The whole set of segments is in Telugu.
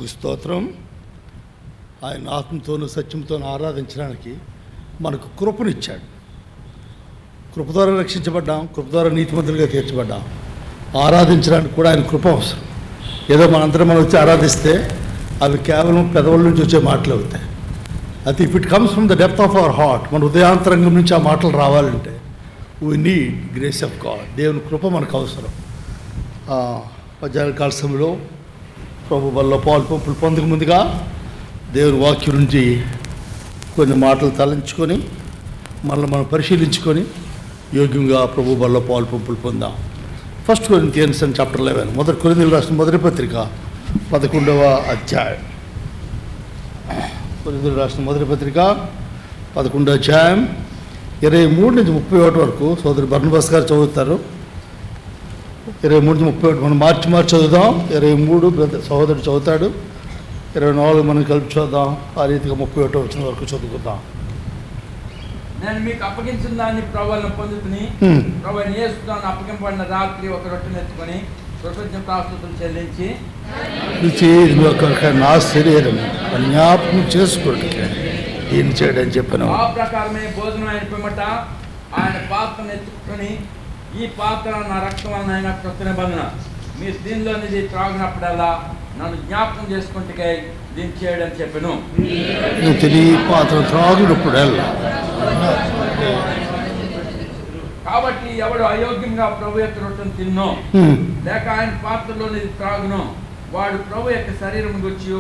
దేవునికి స్తోత్రం. ఆయన ఆత్మతోనూ సత్యంతోనూ ఆరాధించడానికి మనకు కృపనిచ్చాడు. కృప ద్వారా రక్షించబడ్డాం, కృప ద్వారా నీతిమంతులుగా తీర్చబడ్డాం. ఆరాధించడానికి కూడా ఆయన కృప అవసరం. ఏదో మనందరం మనం వచ్చి ఆరాధిస్తే అవి కేవలం పెదవుల నుంచి వచ్చే మాటలు అవుతాయి. అయితే if it comes from the depth of our heart, మన హృదయాంతరంగం నుంచి ఆ మాటలు రావాలంటే we need grace of God. దేవుని కృప మనకు అవసరం. మధ్యాహ్న కాల సమయంలో ప్రభు బల్లో పాలు పంపులు పొందక ముందుగా దేవుని వాక్యం నుంచి కొన్ని మాటలు తలంచుకొని మళ్ళీ మనం పరిశీలించుకొని యోగ్యంగా ప్రభు బల్లో పాలు పంపులు పొందాం. ఫస్ట్ కొరింథియన్స్ చాప్టర్ 11, మొదటి కొరింథీయులకు రాసిన మొదటి పత్రిక 11వ అధ్యాయం. కొరింథీయులకు రాసిన మొదటి పత్రిక 11వ అధ్యాయం 23 నుంచి 31 వరకు సోదరు బర్నబాస్ గారు చదువుతారు. 23 నుంచి 31 మనం మార్చి చదువుదాం. 23 సహోదరుడు చదువుతాడు. 24 మనం కలిపి చూద్దాం. ఆ రీతిగా 31 వచ్చిన వరకు చదువుకుందాం. నేను మీకు అప్పగించిన దాన్ని ప్రభువును పొందుకుని ప్రభువుని యేసును అప్పగింపబడిన రాత్రి ఒక రొట్టెను ఎత్తుకొని కృతజ్ఞతాస్తుతులు చెల్లించి నా శరీరం జ్ఞాపకం చేసుకోవడానికి దీన్ని చేయడం చెప్పాను. ఆ ప్రకారమే భోజనం అయిన పిమ్మట ఆయన పాత్రను ఎత్తుకొని, ఈ పాత్ర నా రక్తం వలన కొత్త నిబంధన, మీరు దీనిలోనిది త్రాగినప్పుడల్లా నన్ను జ్ఞాపకం చేసుకుంటే దీన్ని చేయడం చెప్పాను. పాత్ర త్రాగినప్పుడల్లా కాబట్టి ఎవడు అయోగ్యంగా ప్రభు యొక్క రొట్టెను తిన్నో లేక ఆయన పాత్రలోని త్రాగునో వాడు ప్రభు యొక్క శరీరం గుచ్చి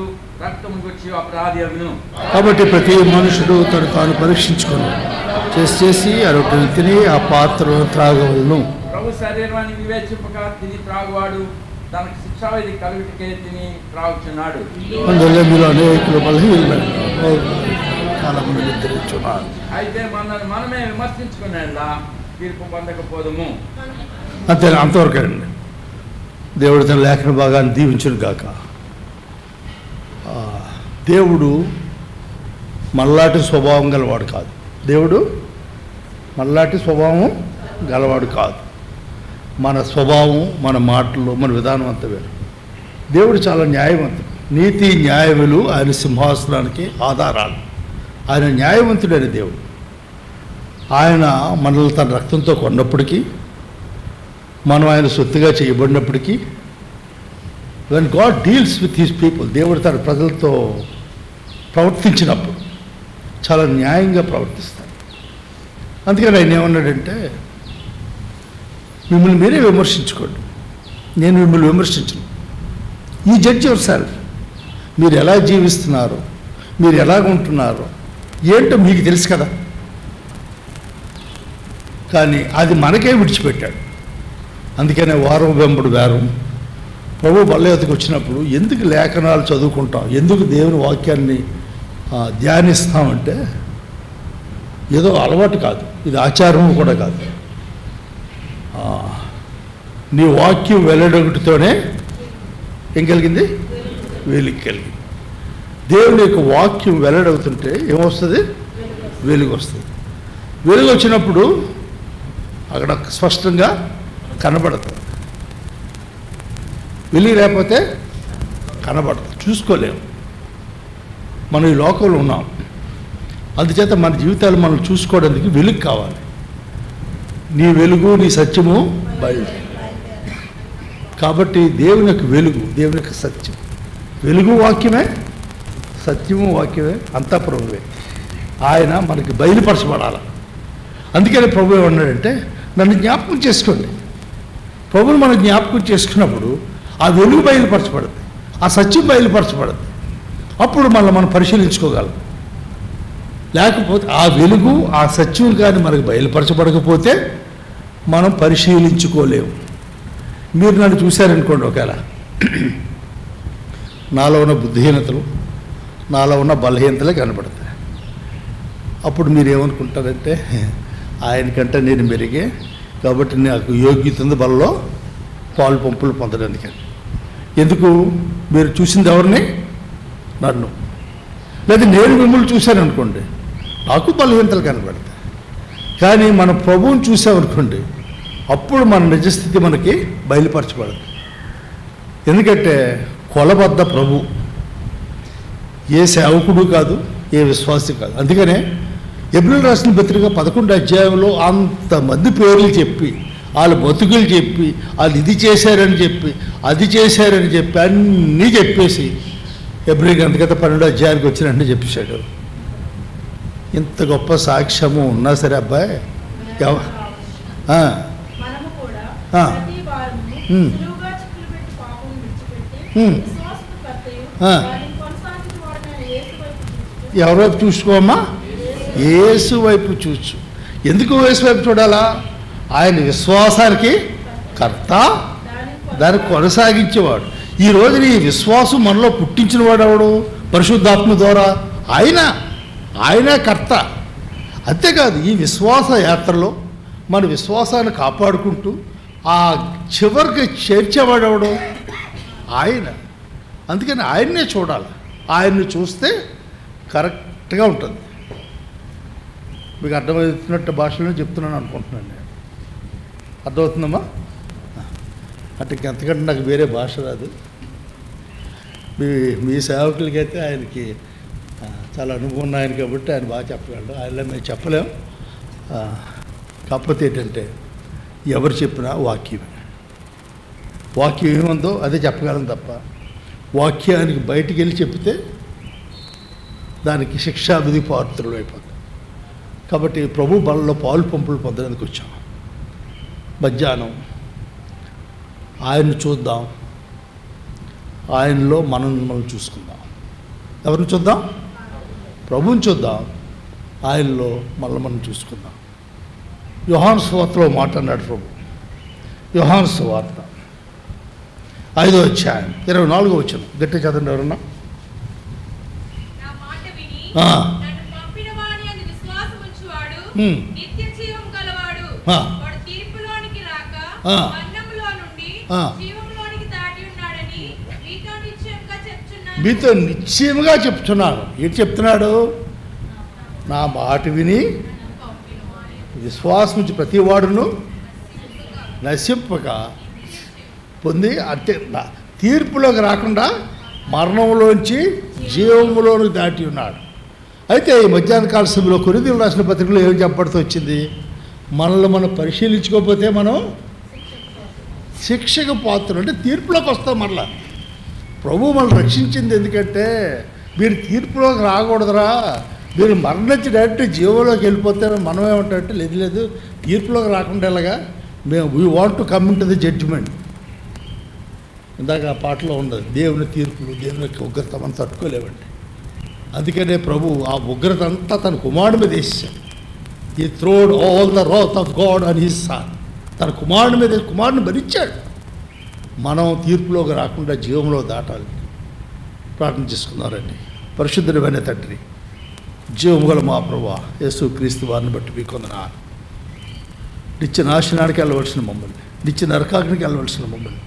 రక్తం గుచ్చి అపరాధి అగును. కాబట్టి ప్రతి మనుషుడు తను తాను పరీక్షించుకుని చేసి ఆ రొట్టెను తిని ఆ పాత్రను త్రాగవలను. ప్రభు శరీరాన్ని వివేచింపక తిని త్రాగువాడు తనకు శిక్షావిధి కలుగుటకే తిని త్రాగుచున్నాడు. అందువల్ల మీరు అనేకులు చాలా మంది నిద్రించున్నారు. అయితే మనమే విమర్శించుకునేలా తీర్పు పొందకపోదము. అంతే, అంతవరకు అండి. దేవుడు తన లేఖన భాగాన్ని దీవించును గాక. దేవుడు మల్లాటి స్వభావం గలవాడు కాదు. దేవుడు మల్లాటి స్వభావం గలవాడు కాదు. మన స్వభావం, మన మాటలు, మన విధానం అంతా వేరు. దేవుడు చాలా న్యాయవంతుడు. నీతి న్యాయములు ఆయన సింహాసనానికి ఆధారాలు. ఆయన న్యాయవంతుడైన దేవుడు. ఆయన మనల్ని తన రక్తంతో కొన్నప్పటికీ, మనం ఆయన సొత్తుగా చేయబడినప్పటికీ, when God deals with his people, దేవుడు తన ప్రజలతో ప్రవర్తించినప్పుడు చాలా న్యాయంగా ప్రవర్తిస్తాడు. అందుకని ఆయన ఏమన్నాడంటే, మిమ్మల్ని మీరే విమర్శించుకోండి, నేను మిమ్మల్ని విమర్శించను. ఈ జడ్జ్ యువర్ సెల్ఫ్. మీరు ఎలా జీవిస్తున్నారో, మీరు ఎలాగ ఉంటున్నారో ఏంటో మీకు తెలుసు కదా. కానీ అది మనకే విడిచిపెట్టాడు. అందుకనే వారం వెంబడి వారం ప్రభు బల్లయోతకు వచ్చినప్పుడు ఎందుకు లేఖనాలు చదువుకుంటాం, ఎందుకు దేవుని వాక్యాన్ని ధ్యానిస్తామంటే ఏదో అలవాటు కాదు, ఇది ఆచారం కూడా కాదు. నీ వాక్యం వెల్లడొకటితోనే ఏం కలిగింది? వెలుగు కలిగింది. దేవుని యొక్క వాక్యం వెల్లడవుతుంటే ఏమొస్తుంది? వెలుగు వస్తుంది. వెలుగు వచ్చినప్పుడు అక్కడ స్పష్టంగా కనబడుతుంది. వెలుగు లేకపోతే కనబడదు, చూసుకోలేము. మనం ఈ లోకంలో ఉన్నాం. అందుచేత మన జీవితాలు మనం చూసుకోవడానికి వెలుగు కావాలి. నీ వెలుగు, నీ సత్యము బయలు. కాబట్టి దేవుని యొక్క వెలుగు, దేవుని యొక్క సత్యం. వెలుగు వాక్యమే, సత్యము వాక్యమే, అంతా ప్రభువే. ఆయన మనకి బయలుపరచబడాలి. అందుకని ప్రభు ఏమన్నాడంటే, నన్ను జ్ఞాపకం చేసుకోండి. ప్రభువుని మనం జ్ఞాపకం చేసుకున్నప్పుడు ఆ వెలుగు బయలుపరచబడుతుంది, ఆ సత్యం బయలుపరచబడుతుంది. అప్పుడు మనం పరిశీలించుకోగలం. లేకపోతే ఆ వెలుగు, ఆ సత్యం కానీ మనకు బయలుపరచబడకపోతే మనం పరిశీలించుకోలేము. మీరు నన్ను చూశారనుకోండి, ఒకవేళ నాలో ఉన్న బుద్ధిహీనతలు, నాలో ఉన్న బలహీనతలే కనబడతాయి. అప్పుడు మీరు ఏమనుకుంటారంటే, ఆయనకంటే నేను మెరిగే కాబట్టి నాకు యోగ్యత ఉంది బలలో పాలు పంపులు పొందడానికి. ఎందుకు? మీరు చూసింది ఎవరిని? నన్ను. లేదా నేను మిమ్మల్ని చూశాను అనుకోండి, నాకు బలహీనతలు కనబడతాయి. కానీ మన ప్రభువుని చూసామనుకోండి, అప్పుడు మన నిజస్థితి మనకి బయలుపరచబడదు. ఎందుకంటే కొలబద్ద ప్రభు, ఏ సేవకుడు కాదు, ఏ విశ్వాసి కాదు. అందుకనే ఎబ్రిల్ రాసిన పత్రిక 11 అధ్యాయంలో అంతమంది పేర్లు చెప్పి, వాళ్ళ బతుకులు చెప్పి, వాళ్ళు ఇది చేశారని చెప్పి, అది చేశారని చెప్పి అన్నీ చెప్పేసి ఎబ్రిల్ అంతకత 12 అధ్యాయానికి వచ్చినట్టు చెప్పేశాడు. ఇంత గొప్ప సాక్ష్యము ఉన్నా సరే అబ్బాయి మనము కూడా ప్రతి వారము సులువుగా చిక్కులుపెట్టి పాపమును విడిచిపెట్టి విశ్వాసముకర్తయు వారిని కొనసాగించువాడైన యేసు వైపు చూస్తూ. ఎవరి వైపు చూసుకోమ్మా? యేసు వైపు చూచు. ఎందుకు యేసు వైపు చూడాలా? ఆయన విశ్వాసానికి కర్త, దాన్ని కొనసాగించేవాడు. ఈ రోజున ఈ విశ్వాసం మనలో పుట్టించిన వాడు ఎవడు? పరిశుద్ధాత్మ ద్వారా ఆయన కర్త. అంతేకాదు ఈ విశ్వాస యాత్రలో మన విశ్వాసాన్ని కాపాడుకుంటూ ఆ చివరికి చేర్చేవాడెవడు? ఆయన. అందుకని ఆయన్నే చూడాలి. ఆయన్ని చూస్తే కరెక్ట్గా ఉంటుంది. మీకు అర్థమవుతున్నట్టు భాషలో చెప్తున్నాను అనుకుంటున్నాను నేను. అర్థమవుతుందమ్మా? అంటే ఎంతకంటే నాకు వేరే భాష రాదు. మీ సేవకులకైతే ఆయనకి చాలా అనుభవం ఉన్న ఆయన కాబట్టి ఆయన బాగా చెప్పగలడు. ఆయనలో మేము చెప్పలేం. కాకపోతే ఏంటంటే ఎవరు చెప్పినా వాక్యం ఏముందో అదే చెప్పగలం తప్ప వాక్యానికి బయటికి వెళ్ళి చెప్తే దానికి శిక్షావిధి పాత్రులు అయిపోతాం. కాబట్టి ప్రభు బలలో పాలు పంపులు పొందడానికి వచ్చాం. మధ్యాహ్నం ఆయన్ని చూద్దాం, ఆయనలో మనం చూసుకుందాం. ఎవరిని చూద్దాం? ప్రభువుని చూద్దాం, ఆయనలో మనం చూసుకుందాం. యోహాను సువార్తలో మాట అన్నాడు ప్రభు. యోహాను సువార్త 5వ అధ్యాయం 24వ వచనం గట్టి చదవండి ఎవరన్నా. మీతో నిశ్చయముగా చెప్తున్నాను. ఏంటి చెప్తున్నాడు? నా మాట విని విశ్వాసం నుంచి ప్రతి వాడును నశింపక పొంది, అంటే తీర్పులోకి రాకుండా మరణంలోంచి జీవములోనికి దాటి ఉన్నాడు. అయితే ఈ మధ్యాహ్న కాల సమయంలో కొరింథీయులకు రాసిన పత్రికలో ఏం చెప్పబడుతూ వచ్చింది? మనల్ని మనం పరిశీలించుకోకపోతే మనం శిక్షకు పాత్రలు, అంటే తీర్పులోకి వస్తాం. మరలా ప్రభు మనల్ని రక్షించింది ఎందుకంటే మీరు తీర్పులోకి రాకూడదురా, మీరు మరణించి డైరెక్ట్ జీవంలోకి వెళ్ళిపోతే మనం ఏమంటే లేదు తీర్పులోకి రాకుండా ఎలాగా we want to come into the judgement. ఇందాక ఆ పాటలో ఉండదు, దేవుని తీర్పులు, దేవుని యొక్క ఉగ్రత మనం తట్టుకోలేవండి. అందుకనే ప్రభు ఆ ఉగ్రత అంతా తన కుమారుడి మీద వేసాడు. ఈ threw all the wrath of God on his son. తన కుమారుడి మీద కుమారుడిని భరించాడు. మనం తీర్పులోకి రాకుండా జీవంలో దాటాలి. ప్రార్థన చేసుకున్నారండి. పరిశుద్ధుడైన తండ్రి, జీవము గల మా ప్రభువా యేసు క్రీస్తు వారిని బట్టి మీకు వందనాలు. నిత్య నాశనానికి వెళ్ళవలసిన మమ్మల్ని, నిత్య నరకాగ్నికి వెళ్ళవలసిన మమ్మల్ని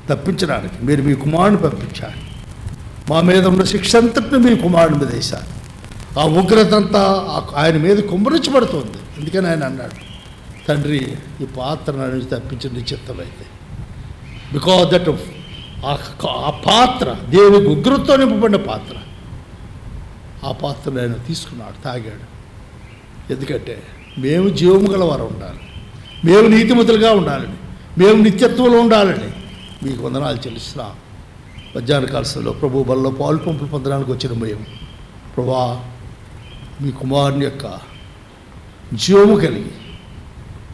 తప్పించడానికి మీరు మీ కుమారుని పంపించారు. మా మీద ఉన్న శిక్ష అంతటిని మీ కుమారుని మీద వేశారు. ఆ ఉగ్రత అంతా ఆయన మీద కుమ్మరించబడుతుంది. అందుకని ఆయన అన్నాడు, తండ్రి ఈ పాత్ర నుంచి తప్పించిన నిశ్చిత్తమైతే. బికాజ్ దట్ ఆ పాత్ర దేవుని ఉగ్రతతో నింపబడిన పాత్ర, ఆ పాత్రను ఆయన తీసుకున్నాడు, తాగాడు. ఎందుకంటే మేము జీవము గలవారు ఉండాలి, మేము నీతిమంతులుగా ఉండాలని, మేము నిత్యత్వంలో ఉండాలని మీకు వందనాలు చెల్లిస్తున్నాం. మధ్యాహ్న కాలంలో ప్రభు బలలో పాలు పంపులు పొందడానికి వచ్చిన మేము ప్రభా మీ కుమారుని యొక్క జీవము కలిగి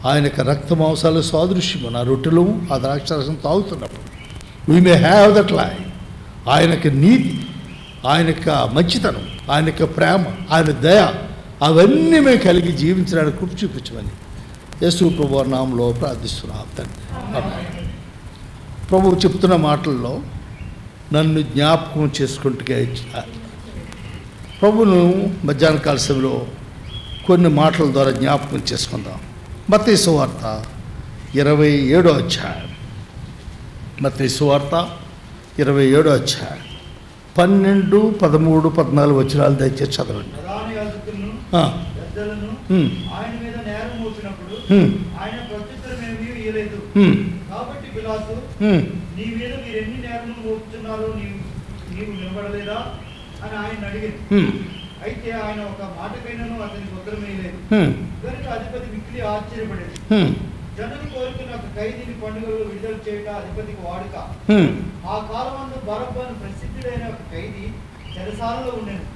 ఆయన యొక్క రక్త మాంసాల సాదృశ్యము నా రొట్టెలు ఆ ద్రాక్షరసం తాగుతున్నప్పుడు we may have that life. ఆయన యొక్క నీతి, ఆయన యొక్క మంచితనం, ఆయన యొక్క ప్రేమ, ఆయన దయ అవన్నీ మేము కలిగి జీవించడానికి కృప చూపించమని యేసు ప్రభు నామములో ప్రార్థిస్తున్నాం తండ్రి. ప్రభువు చెప్తున్న మాటల్లో నన్ను జ్ఞాపకం చేసుకుంటూ ప్రభువును మధ్యాహ్న కాల సమయంలో కొన్ని మాటల ద్వారా జ్ఞాపకం చేసుకుందాం. మత్తయి సువార్త 27వ అధ్యాయం. మత్తయి సువార్త 27వ అధ్యాయం 12, 13, 14 వచనాలు దయచేసి చదవండి. ఆయన మీద నేరం మోపినప్పుడు ఆయన ప్రత్యుత్తరమేమీ ఇయ్యలేదు. కాబట్టి పిలాతు, నీ మీద మీరెన్ని నేరములు మోపుతున్నారో నీవు వినబడలేదా? అని ఆయన అడిగాను. అయితే ఆయన ఒక మాటకైనాను అతనికి ఉత్తరం వేయలేదు. కనుక అధిపతి మిక్కిలి ఆశ్చర్యపడేది. జనులు కోరుకున్న ఒక ఖైదీని పండుగలో విడుదల చేయట అధిపతికి వాడుక. ఆ కాలమందు బరబ్బను ప్రసిద్ధుడైన ఒక ఖైదీ చెరసాలలో ఉండేది.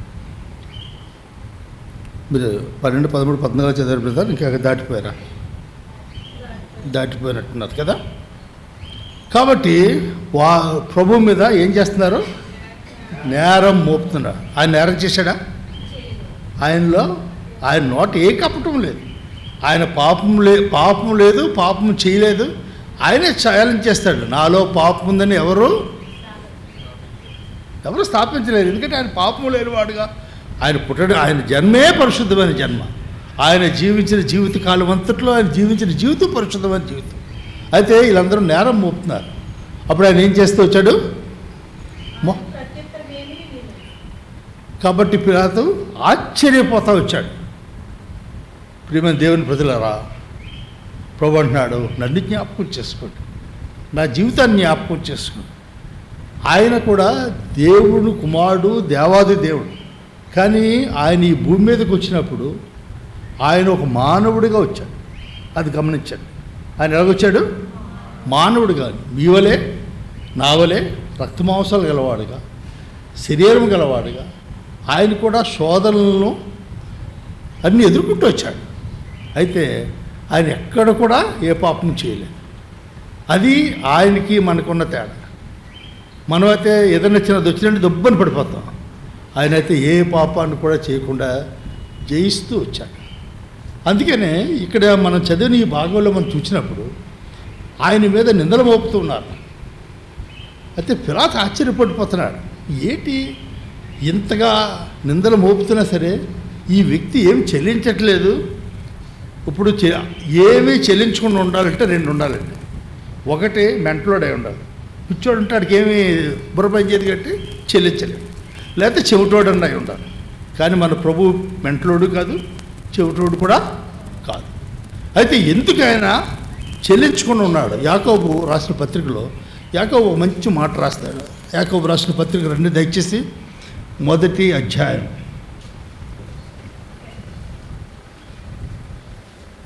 మీరు 12, 13, 14 చదివారు బ్రదర్, ఇంకా దాటిపోయారా? దాటిపోయినట్టున్నారు కదా. కాబట్టి ప్రభు మీద ఏం చేస్తున్నారు? నేరం మోపుతున్నారు. ఆయన నేరం చేశాడా? ఆయన నోట ఏ కపటం లేదు. ఆయన పాపం లేదు, పాపం చేయలేదు. ఆయనే ఛాలెంజ్ చేస్తాడు. నాలో పాపం ఉందని ఎవరు స్థాపించలేరు. ఎందుకంటే ఆయన పాపం లేనివాడుగా ఆయన పుట్టడు. ఆయన జన్మే పరిశుద్ధమైన జన్మ. ఆయన జీవించిన జీవితకాలం అంతట్లో ఆయన జీవించిన జీవితం పరిశుద్ధమైన జీవితం. అయితే వీళ్ళందరూ నేరం మోపుతున్నారు. అప్పుడు ఆయన ఏం చేస్తూ వచ్చాడు? కాబట్టి పిలాతు ఆశ్చర్యపోతా వచ్చాడు. ప్రియమైన దేవుని ప్రజలారా, ప్రభు అంటున్నాడు, నన్ను జ్ఞాపకం చేసుకోండి, నా జీవితాన్ని జ్ఞాపకం చేసుకోండి. ఆయన కూడా దేవుడు కుమారుడు, దేవాది దేవుడు. కానీ ఆయన ఈ భూమి మీదకి వచ్చినప్పుడు ఆయన ఒక మానవుడిగా వచ్చాడు. అది గమనించండి. ఆయన ఎలాగొచ్చాడు? మానవుడిగా, మీ వలే నా వలే రక్తమాంసాలు గలవాడుగా, శరీరం గలవాడుగా ఆయన కూడా శోధనలను అన్నీ ఎదుర్కొంటూ వచ్చాడు. అయితే ఆయన ఎక్కడ కూడా ఏ పాపం చేయలేదు. అది ఆయనకి మనకున్న తేడా. మనమైతే ఏదైనా చిన్నది వచ్చినట్టు దెబ్బని పడిపోతాం. ఆయన అయితే ఏ పాపాన్ని కూడా చేయకుండా జయిస్తూ వచ్చాడు. అందుకనే ఇక్కడ మనం చదివిన ఈ భాగంలో మనం చూసినప్పుడు ఆయన మీద నిందలు మోపుతున్నారు. అయితే పిలాతు ఆశ్చర్యపడిపోతున్నాడు. ఏంటి ఇంతగా నిందలు మోపుతున్నా సరే ఈ వ్యక్తి ఏం చెల్లించట్లేదు. ఇప్పుడు ఏమీ చెల్లించకుండా ఉండాలంటే 2 ఉండాలండి. ఒకటి మెంటలోడై ఉండాలి. పిచ్చోడు ఉంటే వాడికి ఏమీ బుర్ర పనిచేది కట్టి చెల్లించలేదు. లేకపోతే చెవిటోడన్నా అయి ఉండాలి. కానీ మన ప్రభు మెంటలోడు కాదు, చెవిటోడు కూడా కాదు. అయితే ఎందుకైనా చెల్లించుకుని ఉన్నాడు. యాకోబు రాసిన పత్రికలో యాకోబు మంచి మాట రాస్తాడు. యాకోబు రాసిన పత్రిక 2 దయచేసి 1వ అధ్యాయం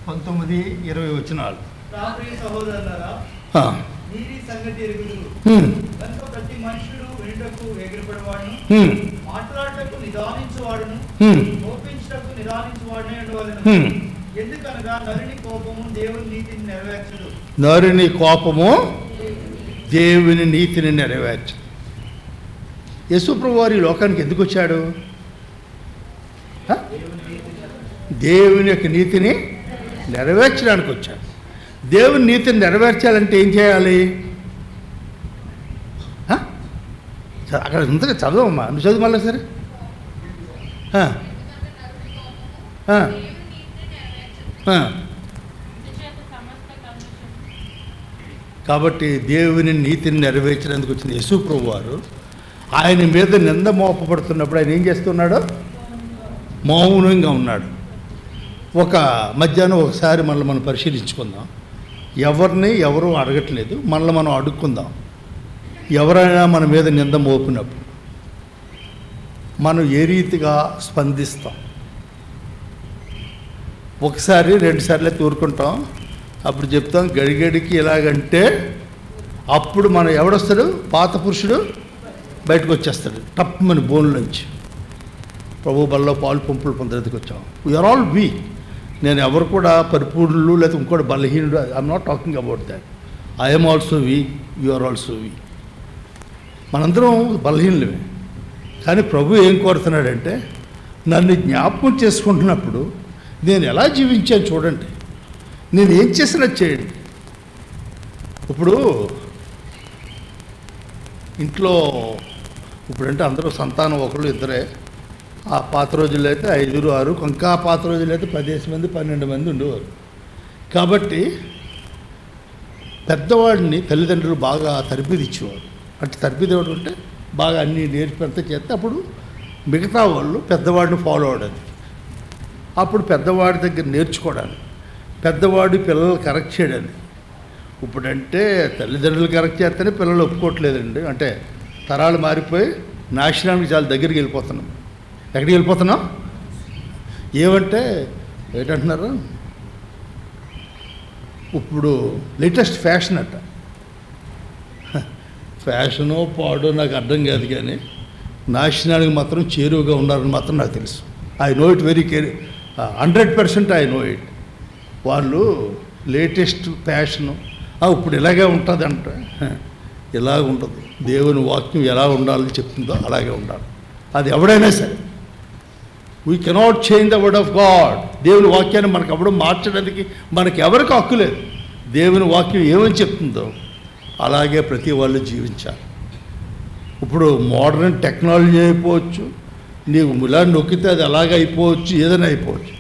19-20 వచనాలు. సహోదరులారా, నీతి సంగతి ఎరుగుదురు. కనుక ప్రతి మనుషుడు వినుటకు వేగిరపడవాడును, మాట్లాడటకు నిదానించువాడును, కోపించుటకు నిదానించువాడునే ఉండవలెను. ఎందుకనగా నరుని కోపము దేవుని నీతిని నెరవేర్చదు. నరుని కోపము దేవుని నీతిని నెరవేర్చదు. యేసుప్రభువు వారు ఈ లోకానికి ఎందుకు వచ్చాడు? దేవుని యొక్క నీతిని నెరవేర్చడానికి వచ్చాడు. దేవుని నీతిని నెరవేర్చాలంటే ఏం చేయాలి? అక్కడ ఇంతగా చదవమ్మా, నువ్వు చదువు మళ్ళీ సరే. కాబట్టి దేవుని నీతిని నెరవేర్చడానికి వచ్చిన యేసుప్రభువు వారు ఆయన మీద నింద మోపబడుతున్నప్పుడు ఆయన ఏం చేస్తున్నాడు? మౌనంగా ఉన్నాడు. మధ్యాహ్నం ఒకసారి మనల్ని మనం పరిశీలించుకుందాం. ఎవరు అడగట్లేదు, మనల్ని మనం అడుక్కుందాం. ఎవరైనా మన మీద నింద మోపినప్పుడు మనం ఏ రీతిగా స్పందిస్తాం? 1 సారి 2 సార్లే తూరుకుంటాం. అప్పుడు చెప్తాం గడిగడికి ఎలాగంటే అప్పుడు మనం ఎవడొస్తాడు? పాత పురుషుడు బయటకు వచ్చేస్తాడు టప్ మన బోన్లోంచి. ప్రభు బల్లో పాలు పంపులు పొందడానికి వచ్చాం. We are all weak. నేను ఎవరు కూడా పరిపూర్ణులు లేకపోతే ఇంకోటి బలహీనుడు, I'm not talking about that. I'm also weak, you are also weak. మనందరం బలహీనులమే. కానీ ప్రభు ఏం కోరుతున్నాడంటే నన్ను జ్ఞాపకం చేసుకుంటున్నప్పుడు నేను ఎలా జీవించాను చూడండి, నేను ఏం చేసినా చేయండి. ఇప్పుడు ఇంట్లో ఇప్పుడంటే అందరూ సంతానం 1, 2. ఆ పాత రోజుల్లో అయితే 5, 6, ఇంకా పాత రోజుల్లో అయితే 10 మంది 12 మంది ఉండేవారు. కాబట్టి పెద్దవాడిని తల్లిదండ్రులు బాగా తరబిదిచ్చేవారు. అంటే తరబిదేవాడు అంటే బాగా అన్నీ నేర్పినంత చేస్తే అప్పుడు మిగతా వాళ్ళు పెద్దవాడిని ఫాలో అవడానికి, అప్పుడు పెద్దవాడి దగ్గర నేర్చుకోవడానికి, పెద్దవాడి పిల్లలు కరెక్ట్ చేయడానికి. ఇప్పుడంటే తల్లిదండ్రులు కరెక్ట్ చేస్తేనే పిల్లలు ఒప్పుకోవట్లేదండి. అంటే తరాలు మారిపోయి నాశనానికి చాలా దగ్గరికి వెళ్ళిపోతున్నాం. ఎక్కడికి వెళ్ళిపోతున్నాం? ఏమంటే ఏంటంటున్నారు, ఇప్పుడు లేటెస్ట్ ఫ్యాషన్ అట. ఫ్యాషనో పాడో నాకు అర్థం కాదు, కానీ నాశనానికి మాత్రం చేరువుగా ఉన్నారని మాత్రం నాకు తెలుసు. I know it very 100% I know it. వాళ్ళు లేటెస్ట్ ఫ్యాషను ఇప్పుడు ఇలాగే ఉంటుంది అంటే ఇలాగ ఉంటుంది. దేవుని వాక్యం ఎలా ఉండాలని చెప్తుందో అలాగే ఉండాలి. అది ఎవడైనా సరే. We cannot change the word of God. దేవుని వాక్యాన్ని మనకు ఎవడో మార్చడానికి మనకి ఎవరికి హక్కు లేదు. దేవుని వాక్యం ఏమని చెప్తుందో అలాగే ప్రతి వాళ్ళు జీవించాలి. ఇప్పుడు మోడర్న్ టెక్నాలజీ అయిపోవచ్చు, నీవు ఇలా నొక్కితే అది అలాగే అయిపోవచ్చు, ఏదైనా అయిపోవచ్చు.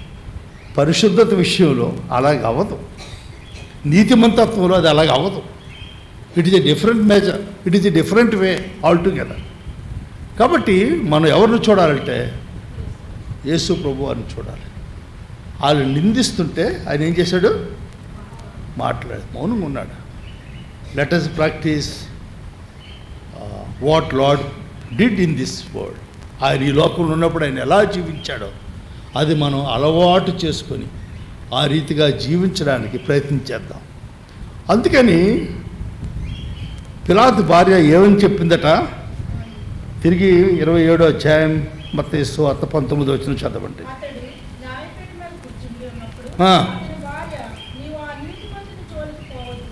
పరిశుద్ధత విషయంలో అలాగ అవ్వదు. నీతిమంతత్వంలో అది అలాగ అవ్వదు. It is a different measure, it is a different way altogether. కాబట్టి మనం ఎవరిని చూడాలంటే యేసు ప్రభు అని చూడాలి. వాళ్ళు నిందిస్తుంటే ఆయన ఏం చేశాడు? మౌనంగా ఉన్నాడు. Let us practice what lord did in this world. ఆయన ఈ లోకంలో ఉన్నప్పుడు ఆయన ఎలా జీవించాడో అది మనం అలవాటు చేసుకొని ఆ రీతిగా జీవించడానికి ప్రయత్నించేద్దాం. అందుకని పిలాతు భార్య ఏమని చెప్పిందట? తిరిగి 27వ అధ్యాయం మత్తయి సువార్త 19వ వచనం చదవండి. అతడు న్యాయపీఠం మీద కూర్చుని ఉన్నప్పుడు ఆ. అతని భార్య, నీవు ఆ నీతిమంతుని జోలికి పోవద్దు.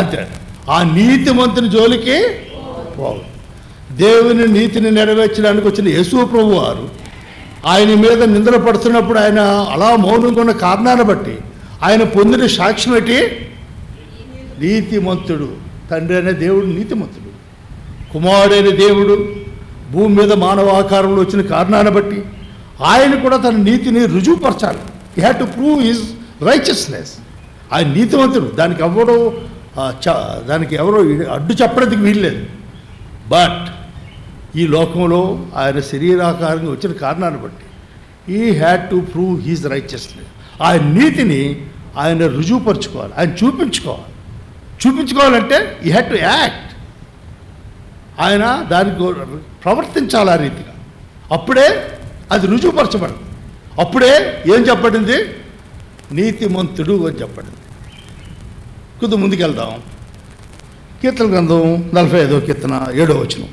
అంతే, ఆ నీతిమంతుని జోలికి పోవు. దేవుని నీతిని నెరవేర్చడానికి వచ్చిన యేసు ప్రభు వారు ఆయన మీద నిందలు పడుతున్నప్పుడు ఆయన అలా మౌనంగా ఉన్న కారణాన్ని బట్టి ఆయన పొందిన సాక్ష్యం ఏంటి? నీతిమంతుడు. తండ్రి అనే దేవుడు నీతిమంతుడు. కుమారుడైన దేవుడు భూమి మీద మానవ ఆకారంలో వచ్చిన కారణాన్ని బట్టి ఆయన కూడా తన నీతిని రుజువుపరచాలి. He had to prove his righteousness. ఆయన నీతిమంతుడు. దానికి ఎవరో అడ్డు చెప్పడానికి వీల్లేదు. బట్ ఈ లోకంలో ఆయన శరీరాకారంగా వచ్చిన కారణాన్ని బట్టి he had to prove his righteousness. ఆయన నీతిని ఆయన రుజువుపరచుకోవాలి, ఆయన చూపించుకోవాలంటే హీ హ్యాడ్ టు యాక్ట్. ఆయన దానికి ప్రవర్తించాలి ఆ రీతిగా. అప్పుడే అది రుజువుపరచబడింది. అప్పుడే ఏం చెప్పబడింది? నీతిమంతుడు అని చెప్పబడింది. కొద్దిగా ముందుకెళ్దాం. కీర్తన గ్రంథం 45వ కీర్తన 7వ వచనం.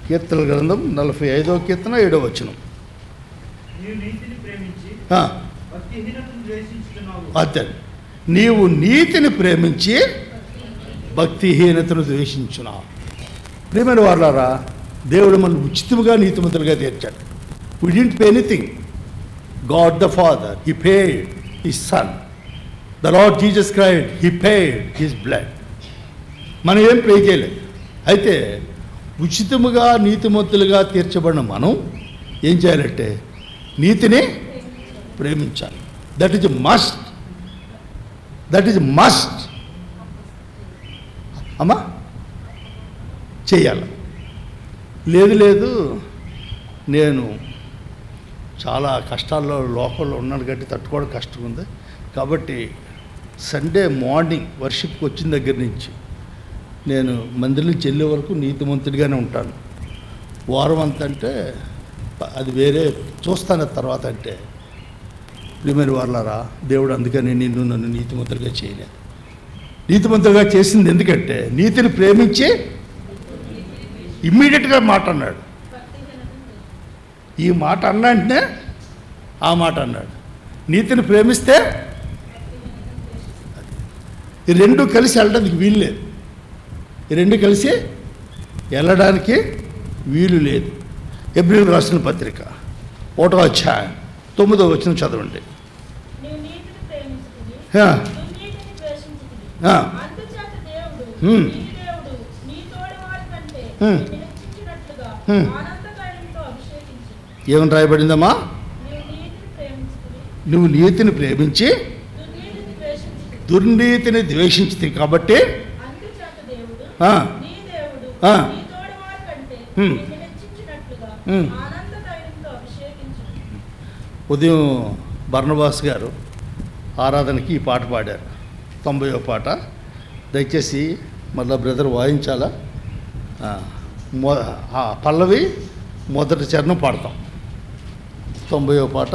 కీర్తన గ్రంథం 45వ కీర్తన 7వ వచనం. నీవు నీతిని ప్రేమించి భక్తిహీనతను ద్వేషించుచున్నావు. అదే, నీవు నీతిని ప్రేమించి భక్తిహీనతను ద్వేషించున్నావు. ప్రేమైన వాళ్ళారా, దేవుడు మనల్ని ఉచితముగా నీతిమంతులుగా తీర్చాడు. We didn't pay anything. God the father, he paid his son. The lord Jesus Christ, he paid his blood. మనం ఏం పే చేయలేదు. అయితే ఉచితముగా నీతిమంతులుగా తీర్చబడిన మనం ఏం చేయాలంటే నీతిని ప్రేమించాలి. That is must. అమ్మా చేయాలి. లేదు నేను చాలా కష్టాల్లో లోకంలో ఉన్నాను కాబట్టి తట్టుకోవడం కష్టం ఉంది. కాబట్టి సండే మార్నింగ్ వర్షిప్కి వచ్చిన దగ్గర నుంచి నేను మందిరం నుంచి వెళ్ళే వరకు నీతిమంతుడిగానే ఉంటాను. వారం అంతా అంటే అది వేరే, చూస్తాను తర్వాత. అంటే ప్రియమైన వాళ్ళారా, దేవుడు అందుకని నన్ను నీతిమంతులుగా చేయలేదు. నీతిమంతులుగా చేసింది ఎందుకంటే నీతిని ప్రేమించి ఇమ్మీడియట్గా మాట అన్నాడు. ఈ మాట అన్నా అంటే ఆ మాట అన్నాడు. నీతిని ప్రేమిస్తే ఈ రెండు కలిసి వెళ్ళడానికి వీలు లేదు. ఈ రెండు కలిసి వెళ్ళడానికి వీలు లేదు. ఎబ్రిల్ రాసిన పత్రిక 1వ అధ్యాయం 9వ వచనం చదవండి. నీవు నీతిని ప్రేమించుకుని ఆ. దుర్నీతిని ద్వేషించుకుని ఆ. అందుచేత దేవుడు హ్మ్. నీ దేవుడు నీ తోడివారి కంటే హ్మ్. నిన్ను హెచ్చించినట్లుగా హ్మ్. ఆనందకాయంతో అభిషేకించు. ఏమని రాయబడిందమ్మా? నువ్వు నీతిని ప్రేమించి దుర్నీతిని ద్వేషించి కాబట్టి అందుచేత దేవుడు ఆ. నీ దేవుడు ఆ. నీ తోడివారి కంటే హ్మ్. నిన్ను హెచ్చించినట్లుగా హ్మ్. ఆనందకాయంతో అభిషేకించు. ఉదయం బర్నబాస్ గారు ఆరాధనకి ఈ పాట పాడారు, 90వ పాట. దయచేసి మళ్ళా బ్రదర్ వాయించాలా? పల్లవి మొదటి చరణం పాడతాం. 90వ పాట.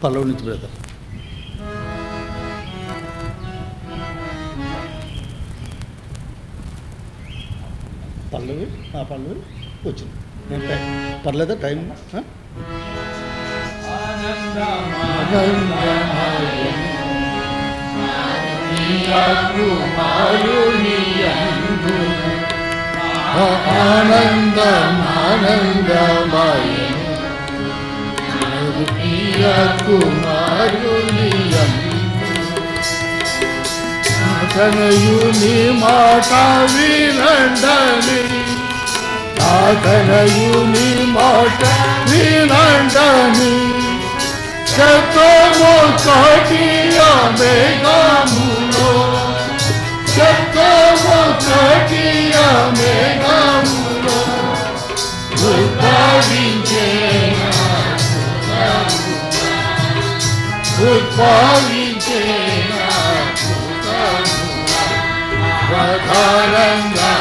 పల్లవి నుంచి బ్రదర్. పల్లవి వచ్చింది. పర్లేదా టైం? తనయుని మాట వినండని, తనయుని మాట వినండని, శబ్దము కటియ మేఘములో, శబ్దము కటియ మేఘములో ఉద్భవించే ప్రధానంగా